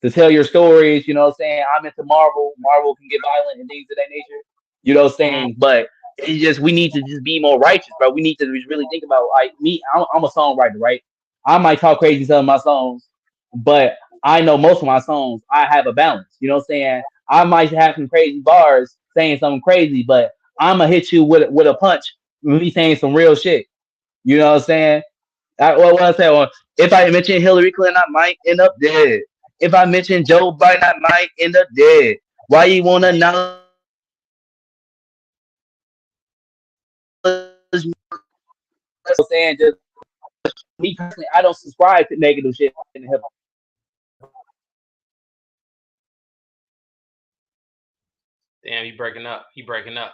[SPEAKER 2] to tell your stories, what I'm saying. I'm into Marvel. Marvel can get violent and things of that nature. You know what I'm
[SPEAKER 1] Mm-hmm.
[SPEAKER 2] saying? But it's just we need to just be more righteous, bro. We need to really think about like me, I'm a songwriter, right? I might talk crazy in some of my songs, but I know most of my songs I have a balance. You know what I'm saying? I might have some crazy bars saying something crazy, but I'ma hit you with a punch, me saying some real shit. You know what I'm saying? What I say? Well, if I mention Hillary Clinton, I might end up dead. If I mention Joe Biden, I might end up dead. Why you want to acknowledge me? You want to acknowledge me? You want to acknowledge me? You know what I'm saying? Just me personally, I don't subscribe to negative shit in hip hop. I just feel like
[SPEAKER 1] Damn, you breaking up. You breaking up.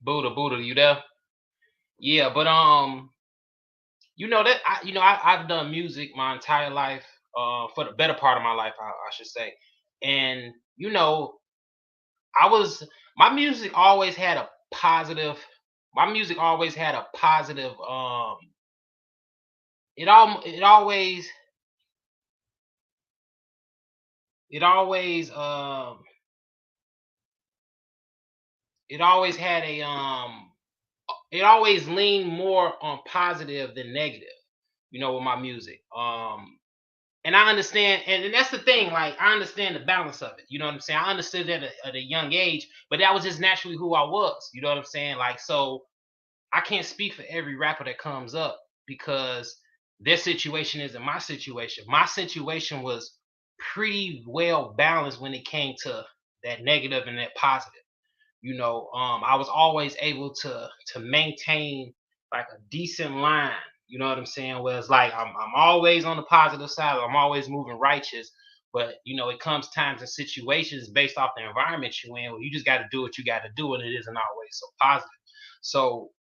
[SPEAKER 1] Buddha, Buddha, you there? Yeah, but I've done music my entire life, for the better part of my life, I should say. And I was my music always had a positive. My music always had a positive. It all. It always. It always had a. It always leaned more on positive than negative. With my music. And I understand, and that's the thing. Like, I understand the balance of it. You know what I'm saying? I understood that at a young age, but that was just naturally who I was. You know what I'm saying? Like, so I can't speak for every rapper that comes up because their situation isn't my situation. My situation was pretty well balanced when it came to that negative and that positive. I was always able to maintain like a decent line. You know what I'm saying? Where it's like I'm always on the positive side. I'm always moving righteous. But it comes times and situations based off the environment you're in where you just got to do what you got to do, and it isn't always so positive. So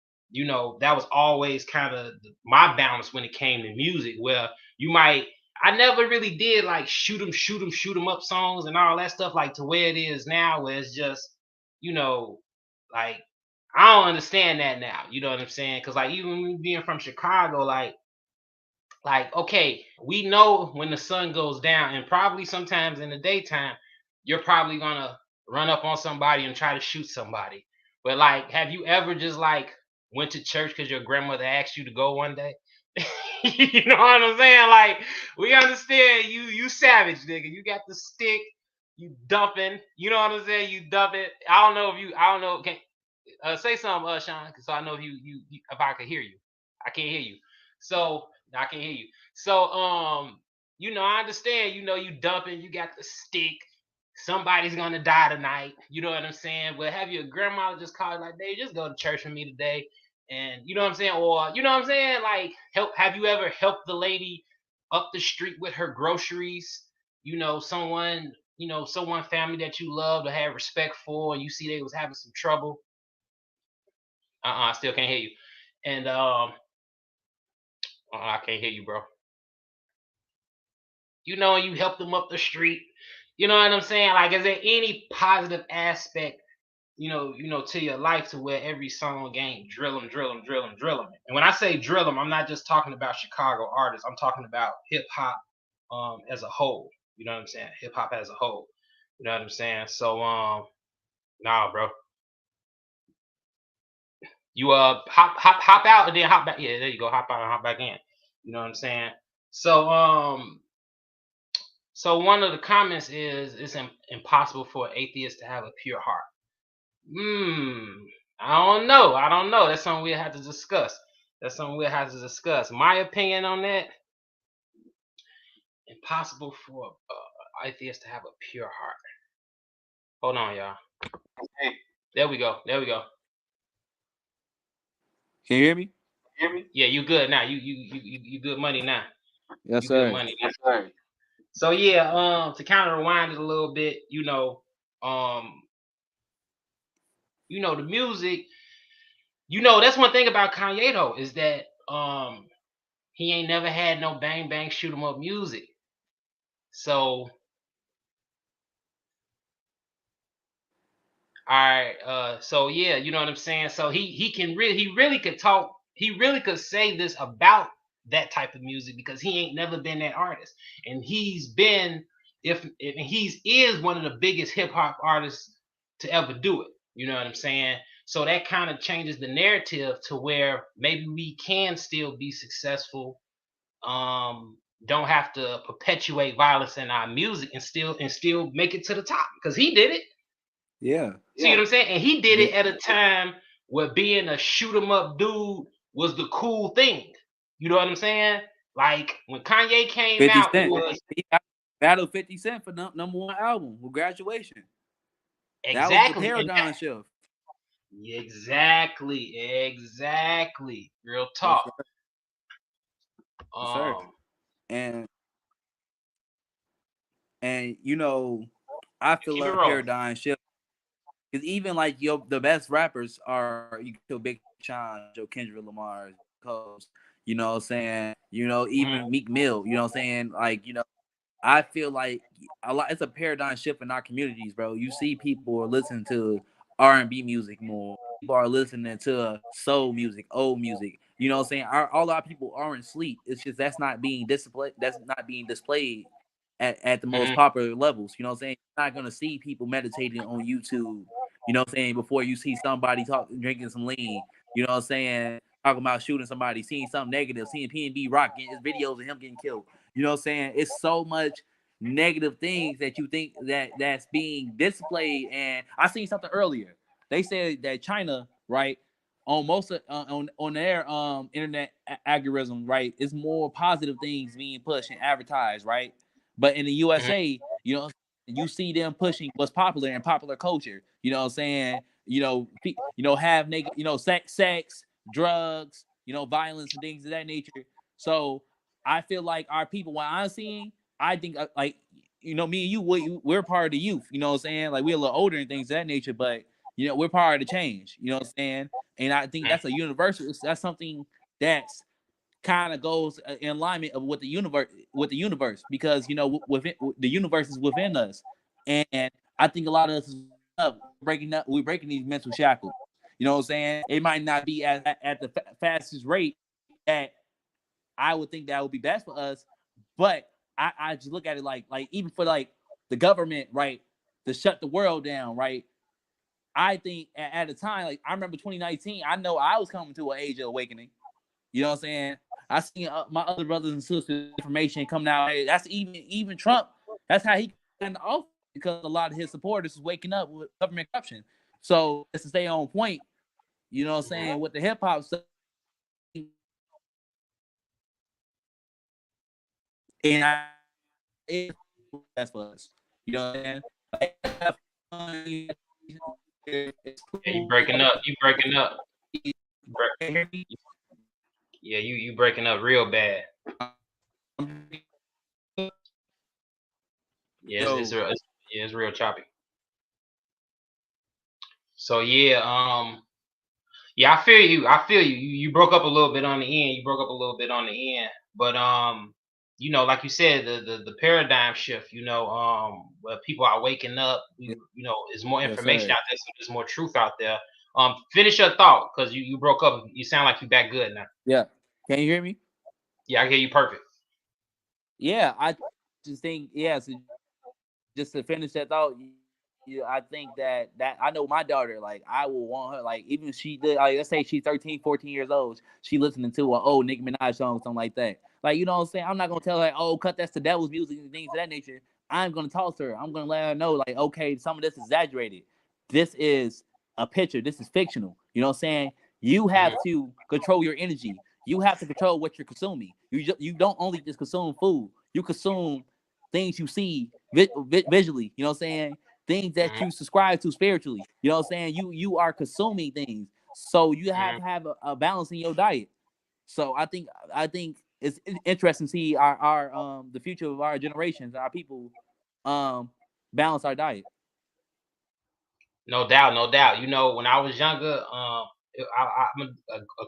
[SPEAKER 1] that was always kind of my balance when it came to music. Where you might I never really did like shoot 'em up songs and all that stuff like to where it is now, where it's just you know, like I don't understand that now. You know what I'm saying? Because like even me being from Chicago, like okay, we know when the sun goes down, and probably sometimes in the daytime, you're probably gonna run up on somebody and try to shoot somebody. But like, have you ever just like went to church because your grandmother asked you to go one day? You know what I'm saying? Like, we understand you savage nigga. You got the stick, you dumping. You know what I'm saying? You dump it. I don't know. Can say something, Sean, so I know if if I could hear you. I can't hear you. So I can hear you. So I understand. You dumping. You got the stick. Somebody's gonna die tonight. You know what I'm saying? But have your grandma just call you like, "Hey, just go to church with me today," and you know what I'm saying, or you know what I'm saying, like help. Have you ever helped the lady up the street with her groceries? Someone family that you love to have respect for, and you see they was having some trouble. I still can't hear you. And I can't hear you, bro. You help them up the street. You know what I'm saying? Like, is there any positive aspect, to your life to where every song ain't drill 'em, drill 'em, drill 'em, drill 'em? And when I say drill 'em, I'm not just talking about Chicago artists. I'm talking about hip hop as a whole. You know what I'm saying? Hip hop as a whole. You know what I'm saying? So nah, bro. You hop out and then hop back. Yeah, there you go. Hop out and hop back in. You know what I'm saying? So one of the comments is it's impossible for an atheist to have a pure heart. Hmm. I don't know. I don't know. That's something we'll have to discuss. That's something we'll have to discuss. My opinion on that: impossible for atheist to have a pure heart. Hold on, y'all. There we go. There we go.
[SPEAKER 3] Can you hear me?
[SPEAKER 1] Yeah, you good now. You good money now.
[SPEAKER 3] Yes,
[SPEAKER 1] You good
[SPEAKER 3] sir.
[SPEAKER 1] money now. So yeah, to kind of rewind it a little bit, the music. That's one thing about Kanye though, is that he ain't never had no bang bang shoot 'em up music. So all right, so yeah, you know what I'm saying. So he really could talk. He really could say this about that type of music because he ain't never been that artist, and he's been if he's is one of the biggest hip hop artists to ever do it. You know what I'm saying? So that kind of changes the narrative to where maybe we can still be successful. Don't have to perpetuate violence in our music and still make it to the top because he did it.
[SPEAKER 3] Yeah.
[SPEAKER 1] See what I'm saying? And he did
[SPEAKER 3] Yeah.
[SPEAKER 1] it at a time where being a shoot 'em up dude was the cool thing. You know what I'm saying? Like when Kanye came
[SPEAKER 3] 50
[SPEAKER 1] out, it
[SPEAKER 3] Cent.
[SPEAKER 1] was
[SPEAKER 3] He battled 50 Cent for number one album with Graduation. That was the
[SPEAKER 1] exactly,
[SPEAKER 3] paradigm shift.
[SPEAKER 1] exactly. Real
[SPEAKER 3] Yes,
[SPEAKER 1] talk.
[SPEAKER 3] sir. Yes, sir.
[SPEAKER 1] Um,
[SPEAKER 3] And you know, I feel
[SPEAKER 1] keep it
[SPEAKER 3] like
[SPEAKER 1] rolling.
[SPEAKER 3] paradigm shift because even like the best rappers are you go Big Sean, Joe Kendrick Lamar, Coast. You know what I'm saying?
[SPEAKER 1] Mhm,
[SPEAKER 3] Even Meek Mill. You know what I'm saying? Like I feel like a lot. It's a paradigm shift in our communities, bro. You see, people are listening to R&B music more. People are listening to soul music, old music. You know what I'm saying? All our people aren't asleep. It's just that's not being displayed. That's not being displayed at the most
[SPEAKER 1] mhm,
[SPEAKER 3] popular levels. You know what I'm saying? You're not gonna see people meditating on YouTube. You know what I'm saying? Before you see somebody drinking some lean. You know what I'm saying? Talking about shooting somebody, seeing something negative, seeing PNB Rock getting his videos of him getting killed. You know what I'm saying? It's so much negative things that you think that's being displayed. And I seen something earlier. They said that China, right, on most of on their internet algorithm, right, is more positive things being pushed and advertised, right? But in the
[SPEAKER 1] mhm,
[SPEAKER 3] USA, you see them pushing what's popular in popular culture. You know what I'm saying? Have naked, sex, drugs, violence and things of that nature. So I feel like our people, what I'm seeing, I think like me and you, we're part of the youth. You know what I'm saying? Like we're a little older and things of that nature, but we're part of the change. You know what I'm saying? And I think
[SPEAKER 1] mhm,
[SPEAKER 3] that's a universal. That's something that's kind of goes in alignment of what the universe, because within the universe is within us, and I think a lot of us is we're breaking these mental shackles. You know what I'm saying? It might not be at the fastest rate that I would think that would be best for us. But I just look at it like even for like the government, right, to shut the world down, right? I think at a time, like I remember 2019, I know I was coming to an age of awakening. You know what I'm saying? I seen my other brothers and sisters information coming out. Hey, that's even Trump. That's how he got into office, because a lot of his supporters is waking up with government corruption. So just to stay on point, you know what I'm
[SPEAKER 1] mhm.
[SPEAKER 3] saying, with the hip hop stuff, and it's that's for us. You know what I'm saying? It's
[SPEAKER 1] Yeah, you
[SPEAKER 3] cool.
[SPEAKER 1] breaking up. You breaking up.
[SPEAKER 3] Can you hear me?
[SPEAKER 1] Yeah, you breaking up real bad. Yeah, it's
[SPEAKER 3] Yo,
[SPEAKER 1] real. Yeah, it's real choppy. So yeah, yeah, I feel you. I feel you. You broke up a little bit on the end. You broke up a little bit on the end, but you know, like you said, the paradigm shift, where people are waking up, there's more
[SPEAKER 3] Yes,
[SPEAKER 1] information
[SPEAKER 3] sir.
[SPEAKER 1] out there, so there's more truth out there. Finish your thought, because you broke up. You sound like you back good now.
[SPEAKER 3] Yeah. Can you hear me?
[SPEAKER 1] Yeah, I hear you perfect.
[SPEAKER 3] Yeah, I just think, yeah, so just to finish that thought, I think that I know my daughter, like, I will want her, like, even if she did, like, let's say she's 13, 14 years old, she listening to an old Nicki Minaj song, something like that. Like, you know what I'm saying? I'm not gonna tell her, oh, cut, that's the devil's music and things of that nature. I'm gonna talk to her. I'm gonna let her know, like, okay, some of this is exaggerated. This is a picture. This is fictional. You know what I'm saying? You
[SPEAKER 1] Mhm.
[SPEAKER 3] have to control your energy. You have to control what you're consuming. You don't only just consume food. You consume things you see visually. You know what I'm saying? Things that
[SPEAKER 1] Mhm.
[SPEAKER 3] you subscribe to spiritually. You know what I'm saying? You are consuming things, so you have
[SPEAKER 1] Mhm.
[SPEAKER 3] to have a balance in your diet. So I think it's interesting to see our the future of our generations, our people, um balance our diet.
[SPEAKER 1] No doubt, no doubt. When I was younger, a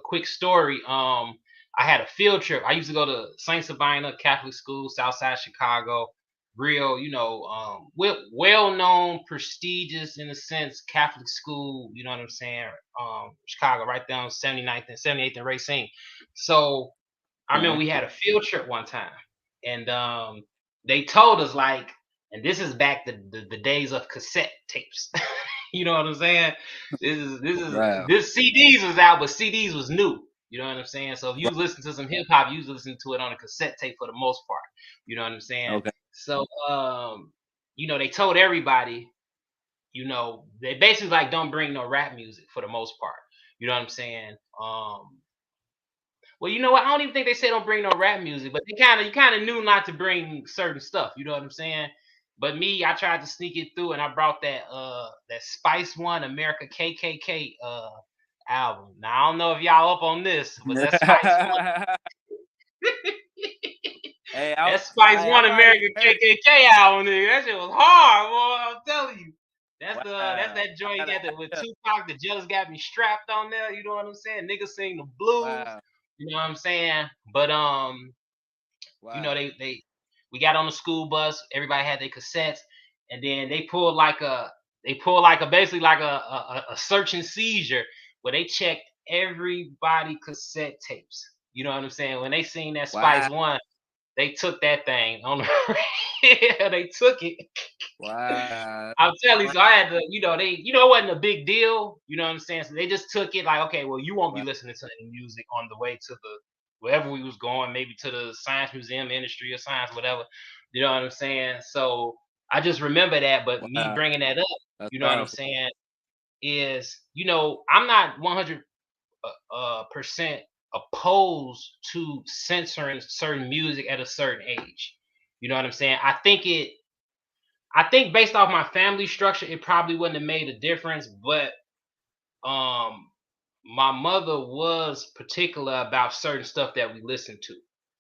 [SPEAKER 1] quick story. I had a field trip. I used to go to Saint Sabina Catholic School, Southside Chicago. Real, well-known, prestigious in a sense, Catholic school. You know what I'm saying? Chicago, right there on 79th and 78th and Racine. So I remember
[SPEAKER 3] Okay.
[SPEAKER 1] we had a field trip one time, and they told us, like, and this is back the days of cassette tapes. You know what I'm saying?
[SPEAKER 3] Wow.
[SPEAKER 1] This CDs was out, but CDs was new. You know what I'm saying? So if you listen to some hip hop, you was listening to it on a cassette tape for the most part. You know what I'm saying?
[SPEAKER 3] Okay.
[SPEAKER 1] So they told everybody, they basically like don't bring no rap music for the most part. You know what I'm saying? Well, you know what? I don't even think they said don't bring no rap music, but you kind of knew not to bring certain stuff. You know what I'm saying? But me, I tried to sneak it through, and I brought that Spice One America KKK album. Now I don't know if y'all up on this, but that Spice One,
[SPEAKER 3] Hey,
[SPEAKER 1] that Spice
[SPEAKER 3] I
[SPEAKER 1] One
[SPEAKER 3] probably
[SPEAKER 1] America
[SPEAKER 3] heard.
[SPEAKER 1] KKK album, nigga, that shit was hard, boy. I'm telling you. That's
[SPEAKER 3] Wow.
[SPEAKER 1] that
[SPEAKER 3] I
[SPEAKER 1] joint
[SPEAKER 3] gotta,
[SPEAKER 1] got with Tupac. The jealous got me strapped on there. You know what I'm saying? Niggas sing the blues.
[SPEAKER 3] wow.
[SPEAKER 1] You know what I'm saying? But
[SPEAKER 3] Wow.
[SPEAKER 1] we got on the school bus. Everybody had their cassettes, and then they pulled like a basically like a search and seizure where they checked everybody cassette tapes. You know what I'm saying? When they seen that
[SPEAKER 3] Wow.
[SPEAKER 1] Spice One, they took that thing on the yeah, they took it.
[SPEAKER 3] Wow.
[SPEAKER 1] I'm telling you, so I had to, it wasn't a big deal. You know what I'm saying? So they just took it like, okay, well, you won't be
[SPEAKER 3] Wow.
[SPEAKER 1] listening to any music on the way to the wherever we was going, maybe to the science museum, industry or science, whatever. You know what I'm saying? So I just remember that, but me
[SPEAKER 3] Wow.
[SPEAKER 1] bringing that up,
[SPEAKER 3] That's
[SPEAKER 1] you know what I'm
[SPEAKER 3] powerful.
[SPEAKER 1] saying, is I'm not 100 percent opposed to censoring certain music at a certain age. You know what I'm saying? I think based off my family structure, it probably wouldn't have made a difference, but um my mother was particular about certain stuff that we listened to.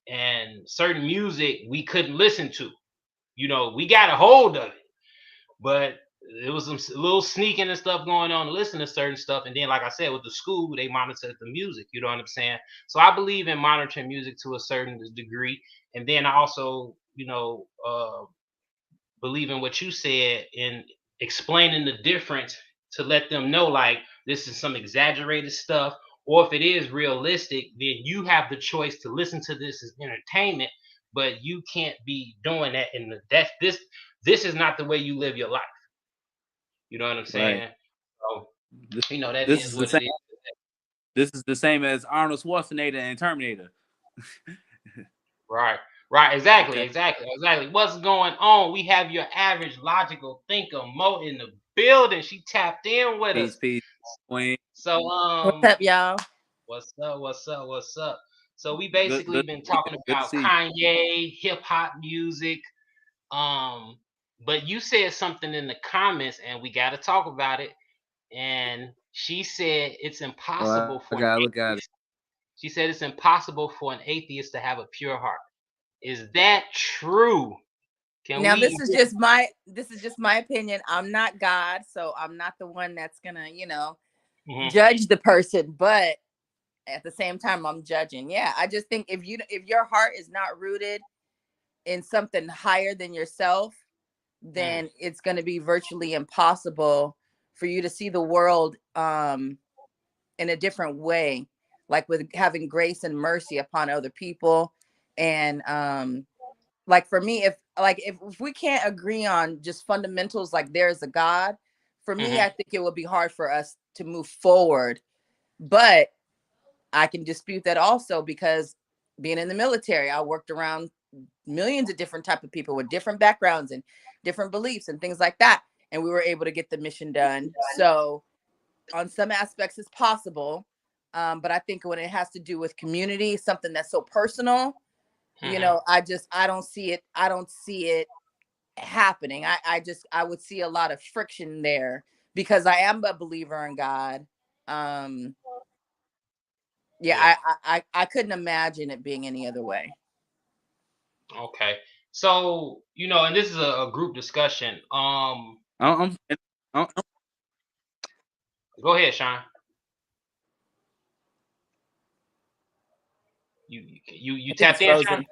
[SPEAKER 1] And certain music we couldn't listen to. We got a hold of it, but there was some little sneaking and stuff going on to listen to certain stuff. And then, like I said, with the school, they monitored the music. You know what I'm saying? So I believe in monitoring music to a certain degree. And then I also, believe in what you said in explaining the difference to let them know, like, this is some exaggerated stuff, or if it is realistic, then you have the choice to listen to this as entertainment, but you can't be doing that in the that's this is not the way you live your life. You know what I'm
[SPEAKER 3] Right.
[SPEAKER 1] saying? So
[SPEAKER 3] This,
[SPEAKER 1] that
[SPEAKER 3] this
[SPEAKER 1] is
[SPEAKER 3] is the
[SPEAKER 1] what it
[SPEAKER 3] same.
[SPEAKER 1] is.
[SPEAKER 3] This is the same as Arnold Schwarzenegger and Terminator.
[SPEAKER 1] Right. Right. Exactly.
[SPEAKER 3] Okay.
[SPEAKER 1] Exactly. Exactly. What's going on? We have your average logical thinker Mo in the building. She tapped in with
[SPEAKER 3] Peace,
[SPEAKER 1] us.
[SPEAKER 3] peace, Queen.
[SPEAKER 1] So
[SPEAKER 4] What's up, y'all?
[SPEAKER 1] what's up? What's up? What's up? So we
[SPEAKER 3] Good,
[SPEAKER 1] basically
[SPEAKER 3] good,
[SPEAKER 1] been talking
[SPEAKER 3] good to
[SPEAKER 1] about
[SPEAKER 3] see you.
[SPEAKER 1] Kanye, hip hop music. Um, but you said something in the comments, and we got to talk about it. And she said it's
[SPEAKER 3] Oh,
[SPEAKER 1] impossible
[SPEAKER 3] I
[SPEAKER 1] for an
[SPEAKER 3] gotta look at it.
[SPEAKER 1] atheist. She said it's impossible for an atheist to have a pure heart. Is that true? Can
[SPEAKER 4] Now
[SPEAKER 1] we?
[SPEAKER 4] this is just my opinion. I'm not God, so I'm not the one that's gonna,
[SPEAKER 1] Mhm.
[SPEAKER 4] judge the person, but at the same time I'm judging. Yeah, I just think if your heart is not rooted in something higher than yourself, then it's going to be virtually impossible for you to see the world in a different way, like with having grace and mercy upon other people. And like for me, if we can't agree on just fundamentals, like there's a God, for me, I think it would be hard for us to move forward. But I can dispute that also, because being in the military, I worked around millions of different type of people with different backgrounds and different beliefs and things like that, and we were able to get the mission done. So on some aspects it's possible, but I think when it has to do with community, something that's so personal, you know, I don't see it happening. I would see a lot of friction there, because I am a believer in God. Yeah. I couldn't imagine it being any other way.
[SPEAKER 1] Okay. So, and this is a group discussion.
[SPEAKER 3] I'm, I'm,
[SPEAKER 1] Go ahead, Sean. You
[SPEAKER 4] I think it's
[SPEAKER 1] tapped in, Sean?
[SPEAKER 4] frozen.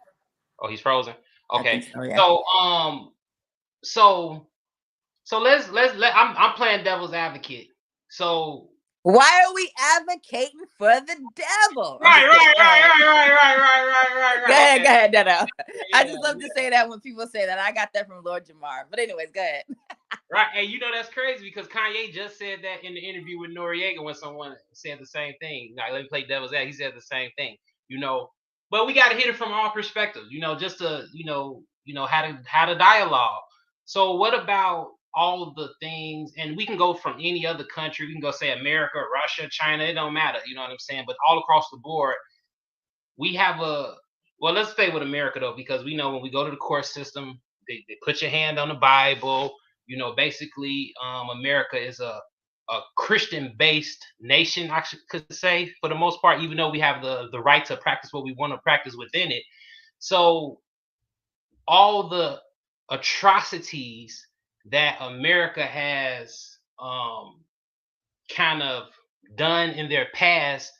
[SPEAKER 1] Oh, he's frozen.
[SPEAKER 4] I
[SPEAKER 1] Okay.
[SPEAKER 4] think so, yeah.
[SPEAKER 1] So I'm playing devil's advocate. So
[SPEAKER 4] why are we advocating for the devil?
[SPEAKER 1] right.
[SPEAKER 4] Go ahead,
[SPEAKER 1] Okay.
[SPEAKER 4] go ahead. No. I
[SPEAKER 1] Yeah,
[SPEAKER 4] just love to say that when people say that. I got that from Lord Jamar. But anyways, go ahead.
[SPEAKER 1] right. And that's crazy, because Kanye just said that in the interview with Noriega when someone said the same thing. Like, let me play devil's advocate. He said the same thing. But we got to hit it from all perspectives. Just to how to dialogue. So what about all of the things? And we can go from any other country. We can go say America, Russia, China. It don't matter. You know what I'm saying? But all across the board, we have well, let's stay with America though, because we know when we go to the court system, they put your hand on the Bible. Basically, America is a Christian-based nation, I could say, for the most part, even though we have the right to practice what we want to practice within it. So all the atrocities that America has kind of done in their past,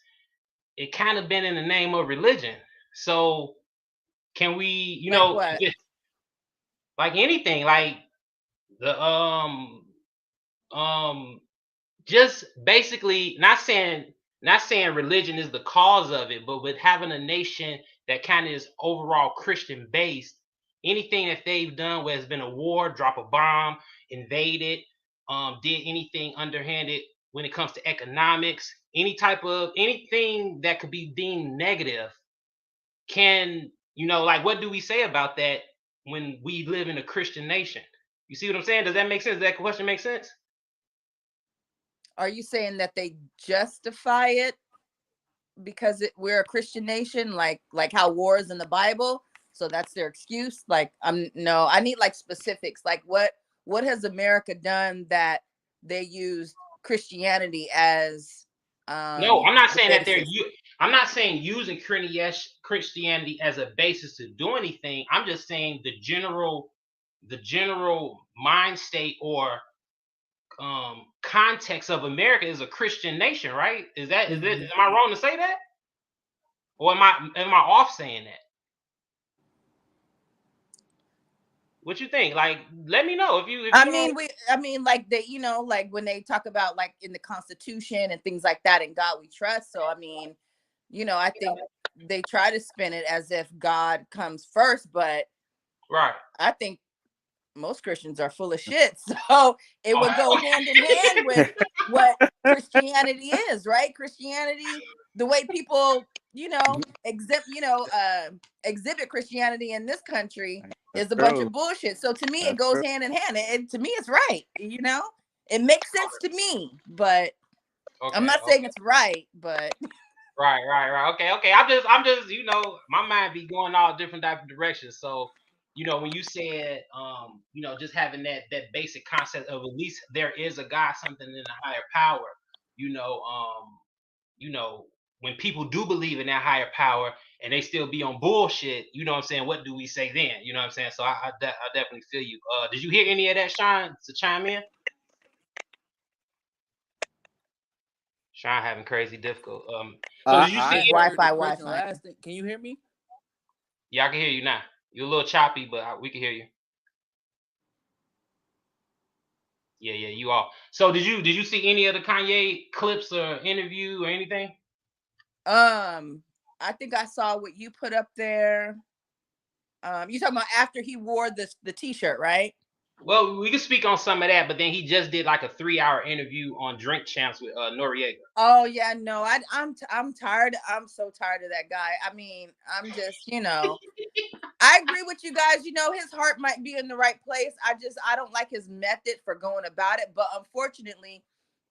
[SPEAKER 1] it kind of been in the name of religion. So can we,
[SPEAKER 4] Like what?
[SPEAKER 1] like anything, like the just basically not saying religion is the cause of it, but with having a nation that kind of is overall Christian based, anything that they've done, where it's been a war, drop a bomb, invaded, did anything underhanded when it comes to economics, anything that could be deemed negative, can, like, what do we say about that when we live in a Christian nation? You see what I'm saying? Does that make sense? Does that question make sense?
[SPEAKER 4] Are you saying that they justify it because we're a Christian nation, like how war is in the Bible? So that's their excuse? Like, no, I need like specifics. Like what has America done that they use Christianity as
[SPEAKER 1] No, I'm not
[SPEAKER 4] the
[SPEAKER 1] saying that
[SPEAKER 4] basis?
[SPEAKER 1] I'm not saying using Christianity as a basis to do anything. I'm just saying the general mind state or context of America is a Christian nation, right? Is it? Am I wrong to say that, or am I off saying that? What you think? Like, let me know if you.
[SPEAKER 4] I
[SPEAKER 1] Don't...
[SPEAKER 4] mean, like they, like when they talk about like in the Constitution and things like that, in God we trust. So I mean, I think they try to spin it as if God comes first, but
[SPEAKER 1] right.
[SPEAKER 4] I think most Christians are full of shit. So it would go hand in hand with what Christianity is, right? Christianity, the way people, exhibit Christianity in this country is a bunch of bullshit. So to me, it goes hand in hand. To me, it's right. It makes sense to me, but I'm not saying it's right, but
[SPEAKER 1] Right. Okay. I'm just, my mind be going all different type of directions. So, when you said, just having that basic concept of at least there is a God, something in a higher power, you know, um, when people do believe in that higher power and they still be on bullshit, you know what I'm saying? What do we say then? You know what I'm saying? So I definitely feel you. Did you hear any of that, Sean, to chime in? Sean having crazy difficult. So did you
[SPEAKER 3] I
[SPEAKER 1] see?
[SPEAKER 3] heard the question
[SPEAKER 4] Wi-Fi.
[SPEAKER 3] last thing. Can you hear me?
[SPEAKER 1] Yeah, I can hear you now. You're a little choppy, but we can hear you. Yeah, you are. So did you see any of the Kanye clips or interview or anything?
[SPEAKER 4] I think I saw what you put up there. You talking about after he wore the t-shirt, right?
[SPEAKER 1] Well, we can speak on some of that, but then he just did like a 3-hour interview on Drink Champs with Noriega.
[SPEAKER 4] Oh yeah, no, I'm tired. I'm so tired of that guy. I mean, I'm just, I agree with you guys. His heart might be in the right place. I don't like his method for going about it. But unfortunately,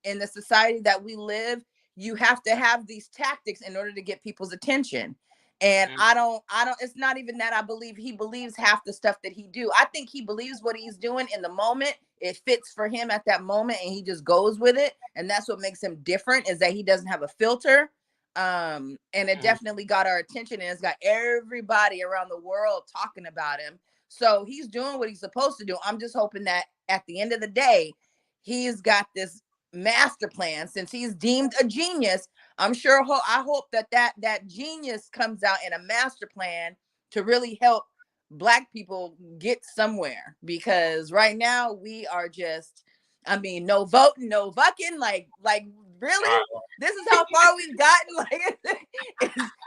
[SPEAKER 4] in the society that we live, you have to have these tactics in order to get people's attention. And
[SPEAKER 1] Mm-hmm.
[SPEAKER 4] I don't, it's not even that I believe he believes half the stuff that he do. I think he believes what he's doing in the moment. It fits for him at that moment and he just goes with it. And that's what makes him different, is that he doesn't have a filter. And it definitely got our attention, and it's got everybody around the world talking about him. So he's doing what he's supposed to do. I'm just hoping that at the end of the day, he's got this master plan. Since he's deemed a genius, I'm sure I hope that genius comes out in a master plan to really help Black people get somewhere, because right now we are just, I mean, no voting, no fucking, like really, this is how far we've gotten. Like,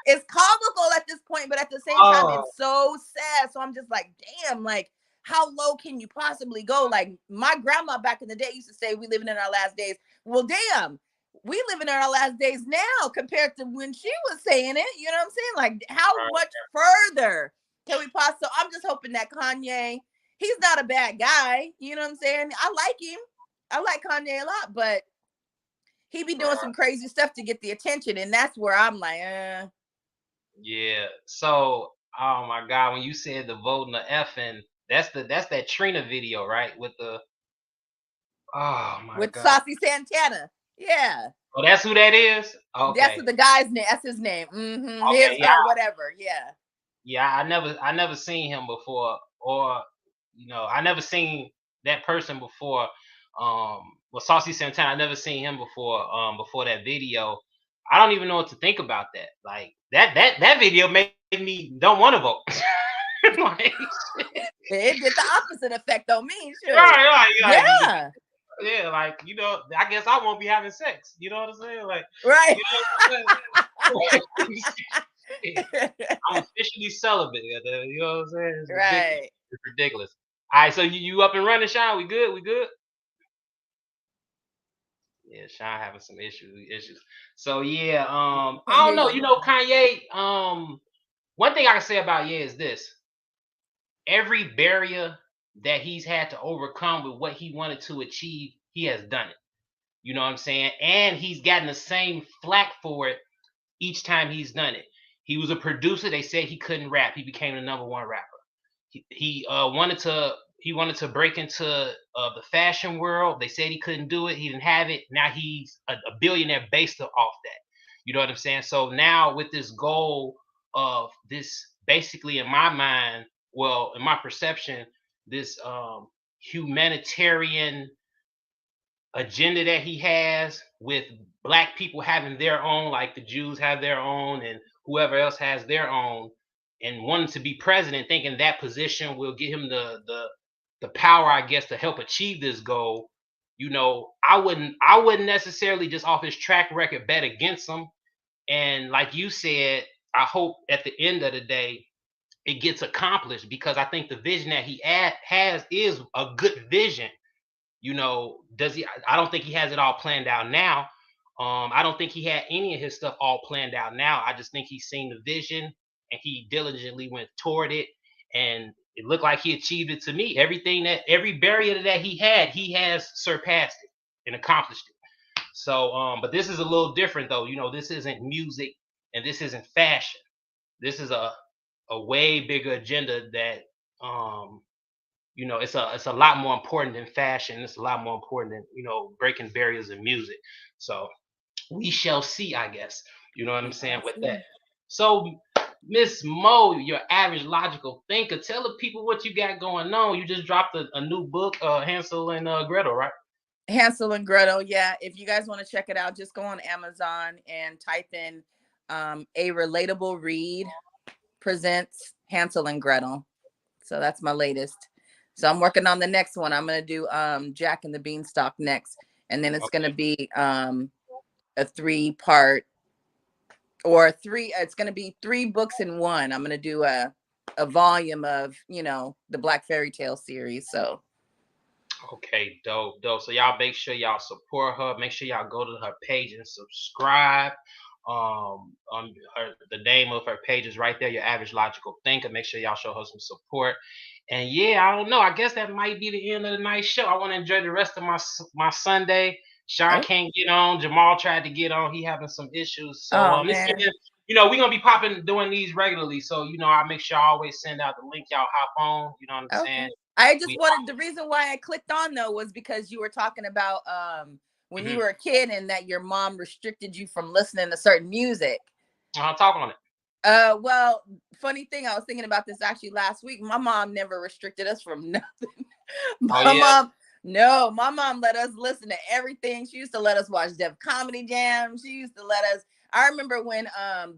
[SPEAKER 4] it's comical at this point, but at the same time, it's so sad. So I'm just like, damn, like, how low can you possibly go? Like, my grandma back in the day used to say, we living in our last days. Well, damn, we living in our last days now compared to when she was saying it. You know what I'm saying? Like, how much further can we pause? So I'm just hoping that Kanye, he's not a bad guy. You know what I'm saying? I like him. I like Kanye a lot, but he be doing some crazy stuff to get the attention, and that's where I'm like,
[SPEAKER 1] Yeah. So, oh my God, when you said the voting the effing, that's that Trina video, right? With the oh my
[SPEAKER 4] with
[SPEAKER 1] God.
[SPEAKER 4] Saucy Santana. Yeah.
[SPEAKER 1] Oh, that's who that is?
[SPEAKER 4] That's
[SPEAKER 1] Okay.
[SPEAKER 4] the guy's name. That's his name. Mm-hmm.
[SPEAKER 1] Okay,
[SPEAKER 4] His
[SPEAKER 1] yeah.
[SPEAKER 4] whatever. Yeah.
[SPEAKER 1] Yeah, I never seen him before, or I never seen that person before. Well, Saucy Santana, I never seen him before that video. I don't even know what to think about that. Like that video made me don't want to vote. Like,
[SPEAKER 4] It did the opposite effect on me. Sure.
[SPEAKER 1] right,
[SPEAKER 4] Yeah.
[SPEAKER 1] yeah, like I guess I won't be having sex. You know what I'm saying? Like,
[SPEAKER 4] Right.
[SPEAKER 1] you know what I'm saying? I'm officially celibate. You know what I'm saying? It's ridiculous.
[SPEAKER 4] Right.
[SPEAKER 1] It's ridiculous. All right, so you up and running, Sean? We good? We good? Yeah, Sean having some issues. So yeah, I don't know. Kanye. One thing I can say about Ye is this: every barrier that he's had to overcome with what he wanted to achieve, he has done it. You know what I'm saying? And he's gotten the same flack for it each time he's done it. He was a producer. They said he couldn't rap. He became the number one rapper. He wanted to break into the fashion world. They said he couldn't do it. He didn't have it. Now he's a billionaire based off that. You know what I'm saying? So now with this goal of this, basically in my mind, well, in my perception, this humanitarian agenda that he has with Black people having their own, like the Jews have their own and whoever else has their own, and wanting to be president, thinking that position will give him the power, I guess, to help achieve this goal. I wouldn't necessarily just off his track record bet against him. And like you said, I hope at the end of the day it gets accomplished, because I think the vision that he has is a good vision. Does he? I don't think he has it all planned out now. I don't think he had any of his stuff all planned out now. I just think he's seen the vision and he diligently went toward it, and it looked like he achieved it to me. Every barrier that he has surpassed it and accomplished it. So, but this is a little different though. This isn't music and this isn't fashion. This is a way bigger agenda that it's a lot more important than fashion. It's a lot more important than breaking barriers in music. So we shall see, I guess. You know what I'm saying with that. So Miss Mo, your average logical thinker, tell the people what you got going on. You just dropped a new book, Hansel and Gretel, right?
[SPEAKER 4] Hansel and Gretel. Yeah. If you guys want to check it out, just go on Amazon and type in A Relatable Read Presents Hansel and Gretel. So that's my latest. So I'm working on the next one. I'm gonna do Jack and the Beanstalk next, and then it's gonna be a 3-part or three. It's gonna be 3 books in one. I'm gonna do a volume of the Black Fairy Tale series. So
[SPEAKER 1] Okay, dope, dope. So y'all make sure y'all support her. Make sure y'all go to her page and subscribe. The name of her page is right there. Your Average Logical Thinker. Make sure y'all show her some support. And yeah, I don't know. I guess that might be the end of the night show. I want to enjoy the rest of my Sunday. Sean can't get on. Jamal tried to get on. He having some issues. So we're gonna be popping doing these regularly. So I'll make sure I always send out the link. Y'all hop on. You know what I'm saying?
[SPEAKER 4] I just wanted, the reason why I clicked on though was because you were talking about when you were a kid and that your mom restricted you from listening to certain music.
[SPEAKER 1] I'll talk on it.
[SPEAKER 4] Well, funny thing, I was thinking about this actually last week. My mom never restricted us from nothing. My mom let us listen to everything. She used to let us watch Def Comedy Jam. She used to let us. I remember when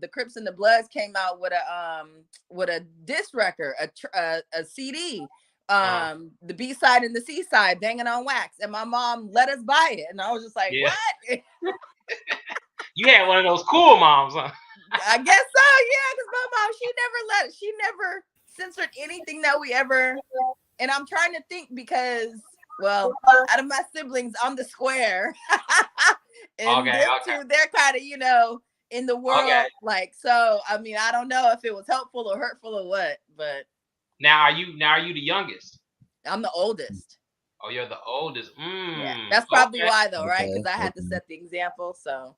[SPEAKER 4] the Crips and the Bloods came out with a disc record, a CD. The B side and the C side, Banging on Wax, and my mom let us buy it, and I was just like, what?
[SPEAKER 1] You had one of those cool moms, huh?
[SPEAKER 4] I guess so, yeah, because my mom, she never censored anything that we ever. And I'm trying to think because, well, out of my siblings, I'm the square, and two, they're kind of in the world, like, so. I mean, I don't know if it was helpful or hurtful or what, but.
[SPEAKER 1] Now are you the youngest?
[SPEAKER 4] I'm the oldest.
[SPEAKER 1] Oh, you're the oldest.
[SPEAKER 4] Yeah, that's probably why though, right? Because I had to set the example. So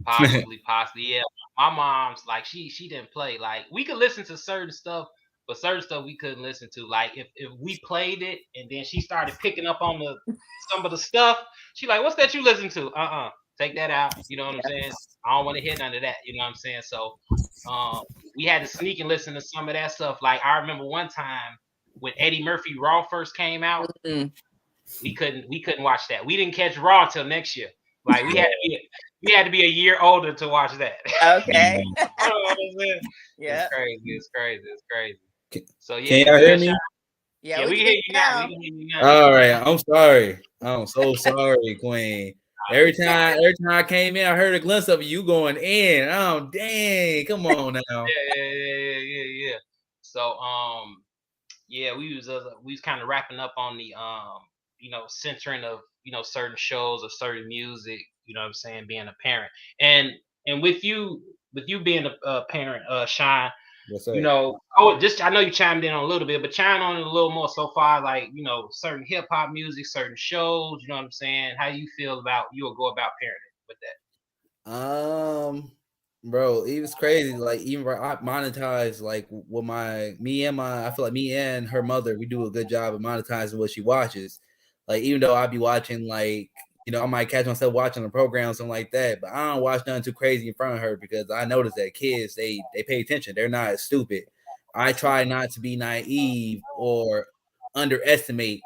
[SPEAKER 1] possibly, yeah. My mom's like she didn't play. Like we could listen to certain stuff, but certain stuff we couldn't listen to. Like if we played it and then she started picking up on some of the stuff, she like, what's that you listen to? Take that out. You know what I'm saying? I don't want to hear none of that. You know what I'm saying? So we had to sneak and listen to some of that stuff. Like I remember one time when Eddie Murphy Raw first came out, we couldn't watch that. We didn't catch Raw until next year. Like we had to be a year older to watch that.
[SPEAKER 4] Okay.
[SPEAKER 1] You know what I'm saying?
[SPEAKER 4] Yeah.
[SPEAKER 1] It's crazy. So yeah,
[SPEAKER 5] can y'all hear me?
[SPEAKER 1] Yeah, we can hear you now.
[SPEAKER 5] All right, I'm sorry. I'm so sorry, Queen. Every time I came in, I heard a glimpse of you going in. Oh, dang! Come on now.
[SPEAKER 1] Yeah. So we was kind of wrapping up on the censoring of certain shows or certain music. You know what I'm saying? Being a parent, and with you being a parent, Sean.
[SPEAKER 5] Yes, sir.
[SPEAKER 1] I know you chimed in on a little bit, but chime on it a little more so far, like certain hip hop music, certain shows. You know what I'm saying? How you feel about you will go about parenting with that?
[SPEAKER 5] Bro, it was crazy. Like even I monetize like with I feel like me and her mother, we do a good job of monetizing what she watches. Like even though I be watching like I might catch myself watching a program or something like that, but I don't watch nothing too crazy in front of her because I notice that kids they pay attention. They're not stupid. I try not to be naive or underestimate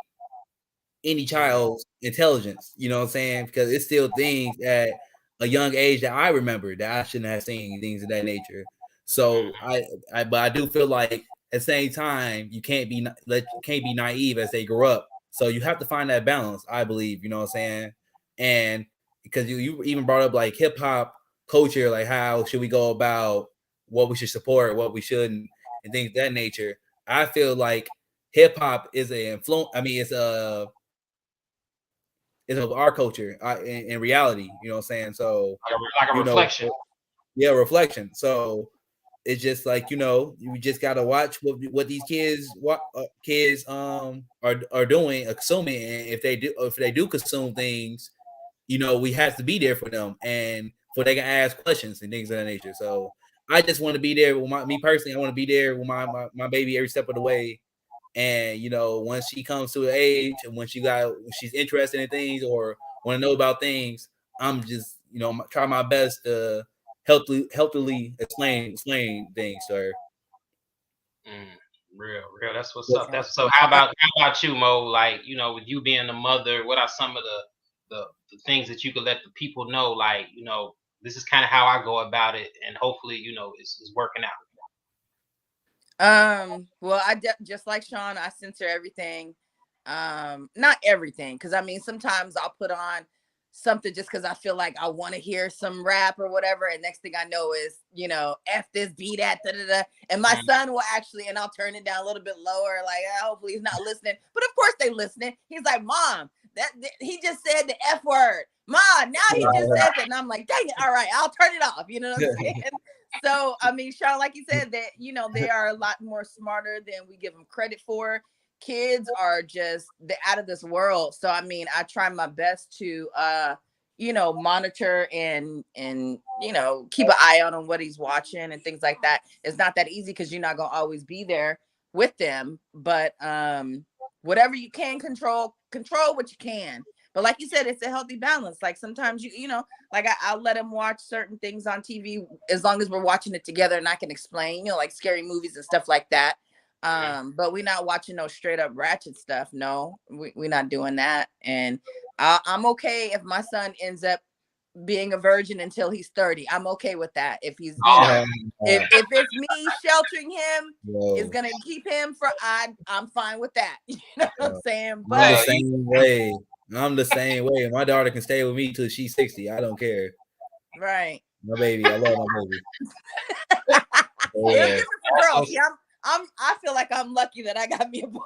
[SPEAKER 5] any child's intelligence. You know what I'm saying? Because it's still things at a young age that I remember that I shouldn't have seen, things of that nature. So but I do feel like at the same time you can't be naive as they grow up. So you have to find that balance, I believe. You know what I'm saying? And because you even brought up like hip hop culture, like how should we go about what we should support, what we shouldn't, and things of that nature. I feel like hip hop is a influence. I mean, it's of our culture in reality. You know what I'm saying? So
[SPEAKER 1] like a reflection.
[SPEAKER 5] Yeah, reflection. So it's just like you just gotta watch what these kids are doing, consuming, and if they do consume things, we have to be there for them and for they can ask questions and things of that nature. So I just want to be there with me personally. I want to be there with my baby every step of the way. And once she comes to an age and when she's interested in things or want to know about things, I'm just try my best to healthily explain things to her.
[SPEAKER 1] Real. That's what's up. That's so. How about you, Mo? Like with you being a mother, what are some of the things that you could let the people know? Like this is kind of how I go about it, and hopefully it's working out.
[SPEAKER 4] Well, just like Sean, I censor everything. Not everything, because I mean sometimes I'll put on something just because I feel like I want to hear some rap or whatever, and next thing I know is, F this, B that, da da da. And my son will actually, and I'll turn it down a little bit lower, like hopefully he's not listening. But of course they listening. He's like, Mom, that he just said the F word. Mom, now he just said that, and I'm like, dang it, all right, I'll turn it off. You know what I'm saying? So, I mean, Sean, like you said, that, they are a lot more smarter than we give them credit for. Kids are just, they're out of this world. So, I mean, I try my best to, monitor and keep an eye on what he's watching and things like that. It's not that easy because you're not going to always be there with them. But whatever you can control what you can. But like you said, it's a healthy balance. Like sometimes like I'll let him watch certain things on TV as long as we're watching it together and I can explain, like scary movies and stuff like that. But we're not watching no straight up ratchet stuff. No, we're not doing that. And I'm okay if my son ends up being a virgin until he's 30. I'm okay with that. If he's, if it's me sheltering him, is gonna keep him I'm fine with that. You know what I'm saying? But
[SPEAKER 5] I'm the same way. I'm the same way. My daughter can stay with me till she's 60. I don't care.
[SPEAKER 4] Right.
[SPEAKER 5] My baby. I love my baby.
[SPEAKER 4] It's different for girls. Yeah, I feel like I'm lucky that I got me a boy.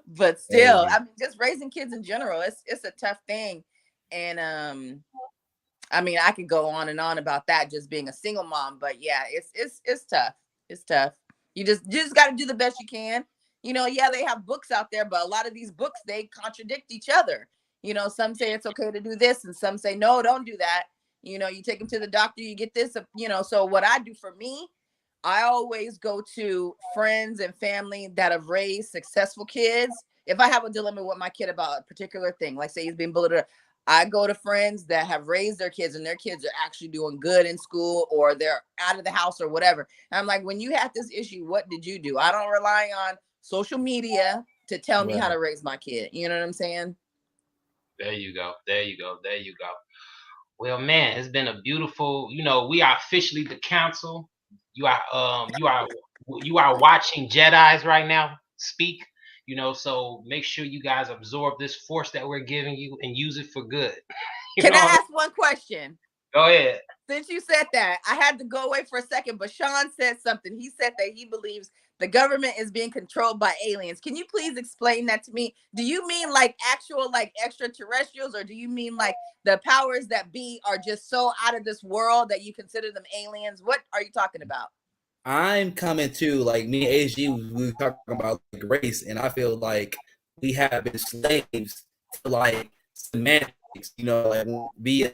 [SPEAKER 4] But still, I mean, just raising kids in general, it's a tough thing. And I mean, I could go on and on about that, just being a single mom. But yeah, it's tough. It's tough. You just got to do the best you can. Yeah, they have books out there, but a lot of these books, they contradict each other. Some say it's okay to do this, and some say no, don't do that. You take them to the doctor, you get this. So what I do for me, I always go to friends and family that have raised successful kids. If I have a dilemma with my kid about a particular thing, like say he's being bullied, I go to friends that have raised their kids and their kids are actually doing good in school or they're out of the house or whatever. And I'm like, when you had this issue, what did you do? I don't rely on social media to tell me how to raise my kid. You know what I'm saying?
[SPEAKER 1] There you go. There you go. There you go. Well, man, it's been a beautiful, we are officially the council. You are watching Jedi's right now speak, so make sure you guys absorb this force that we're giving you and use it for good.
[SPEAKER 4] Can I ask one question?
[SPEAKER 1] Go ahead.
[SPEAKER 4] Since you said that, I had to go away for a second, but Sean said something. He said that he believes the government is being controlled by aliens. Can you please explain that to me? Do you mean like actual like extraterrestrials, or do you mean like the powers that be are just so out of this world that you consider them aliens? What are you talking about?
[SPEAKER 5] I'm coming to, like, me and AG, we were talking about like race, and I feel like we have been slaves to like semantics, like be a,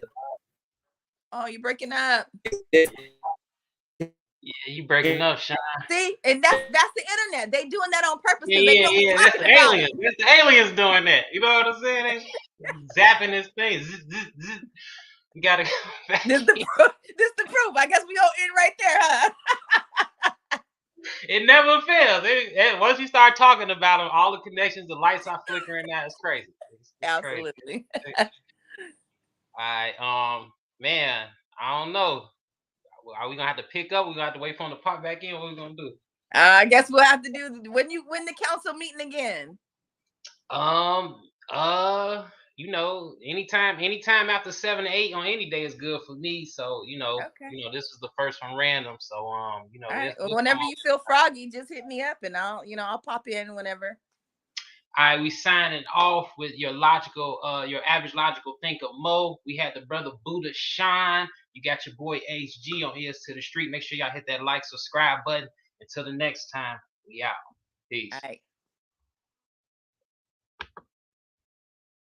[SPEAKER 4] oh, you're breaking up.
[SPEAKER 1] Yeah, you breaking up, Sean.
[SPEAKER 4] See, and that's the internet. They doing that on purpose.
[SPEAKER 1] Yeah. That's the aliens. That's the aliens doing that. You know what I'm saying? They zapping this thing. You gotta go back.
[SPEAKER 4] This the proof. I guess we gonna end right there, huh?
[SPEAKER 1] It never fails. Once you start talking about them, all the connections, the lights are flickering. Now it's crazy. It's
[SPEAKER 4] absolutely.
[SPEAKER 1] Crazy. All right, man, I don't know. Are we gonna have to pick up? We gonna have to wait for him to pop back in. What are we gonna do?
[SPEAKER 4] I guess we'll have to do when the council meeting again.
[SPEAKER 1] Anytime after 7 to 8 on any day is good for me. So
[SPEAKER 4] okay.
[SPEAKER 1] This is the first one random. So
[SPEAKER 4] all right. Whenever you feel froggy, just hit me up and I'll pop in whenever.
[SPEAKER 1] All right, we signing off with your average logical thinker Mo. We had the brother Buddha Shine. You got your boy HG on Ears to the Street. Make sure y'all hit that like, subscribe button. Until the next time, we out. Peace.
[SPEAKER 4] All right.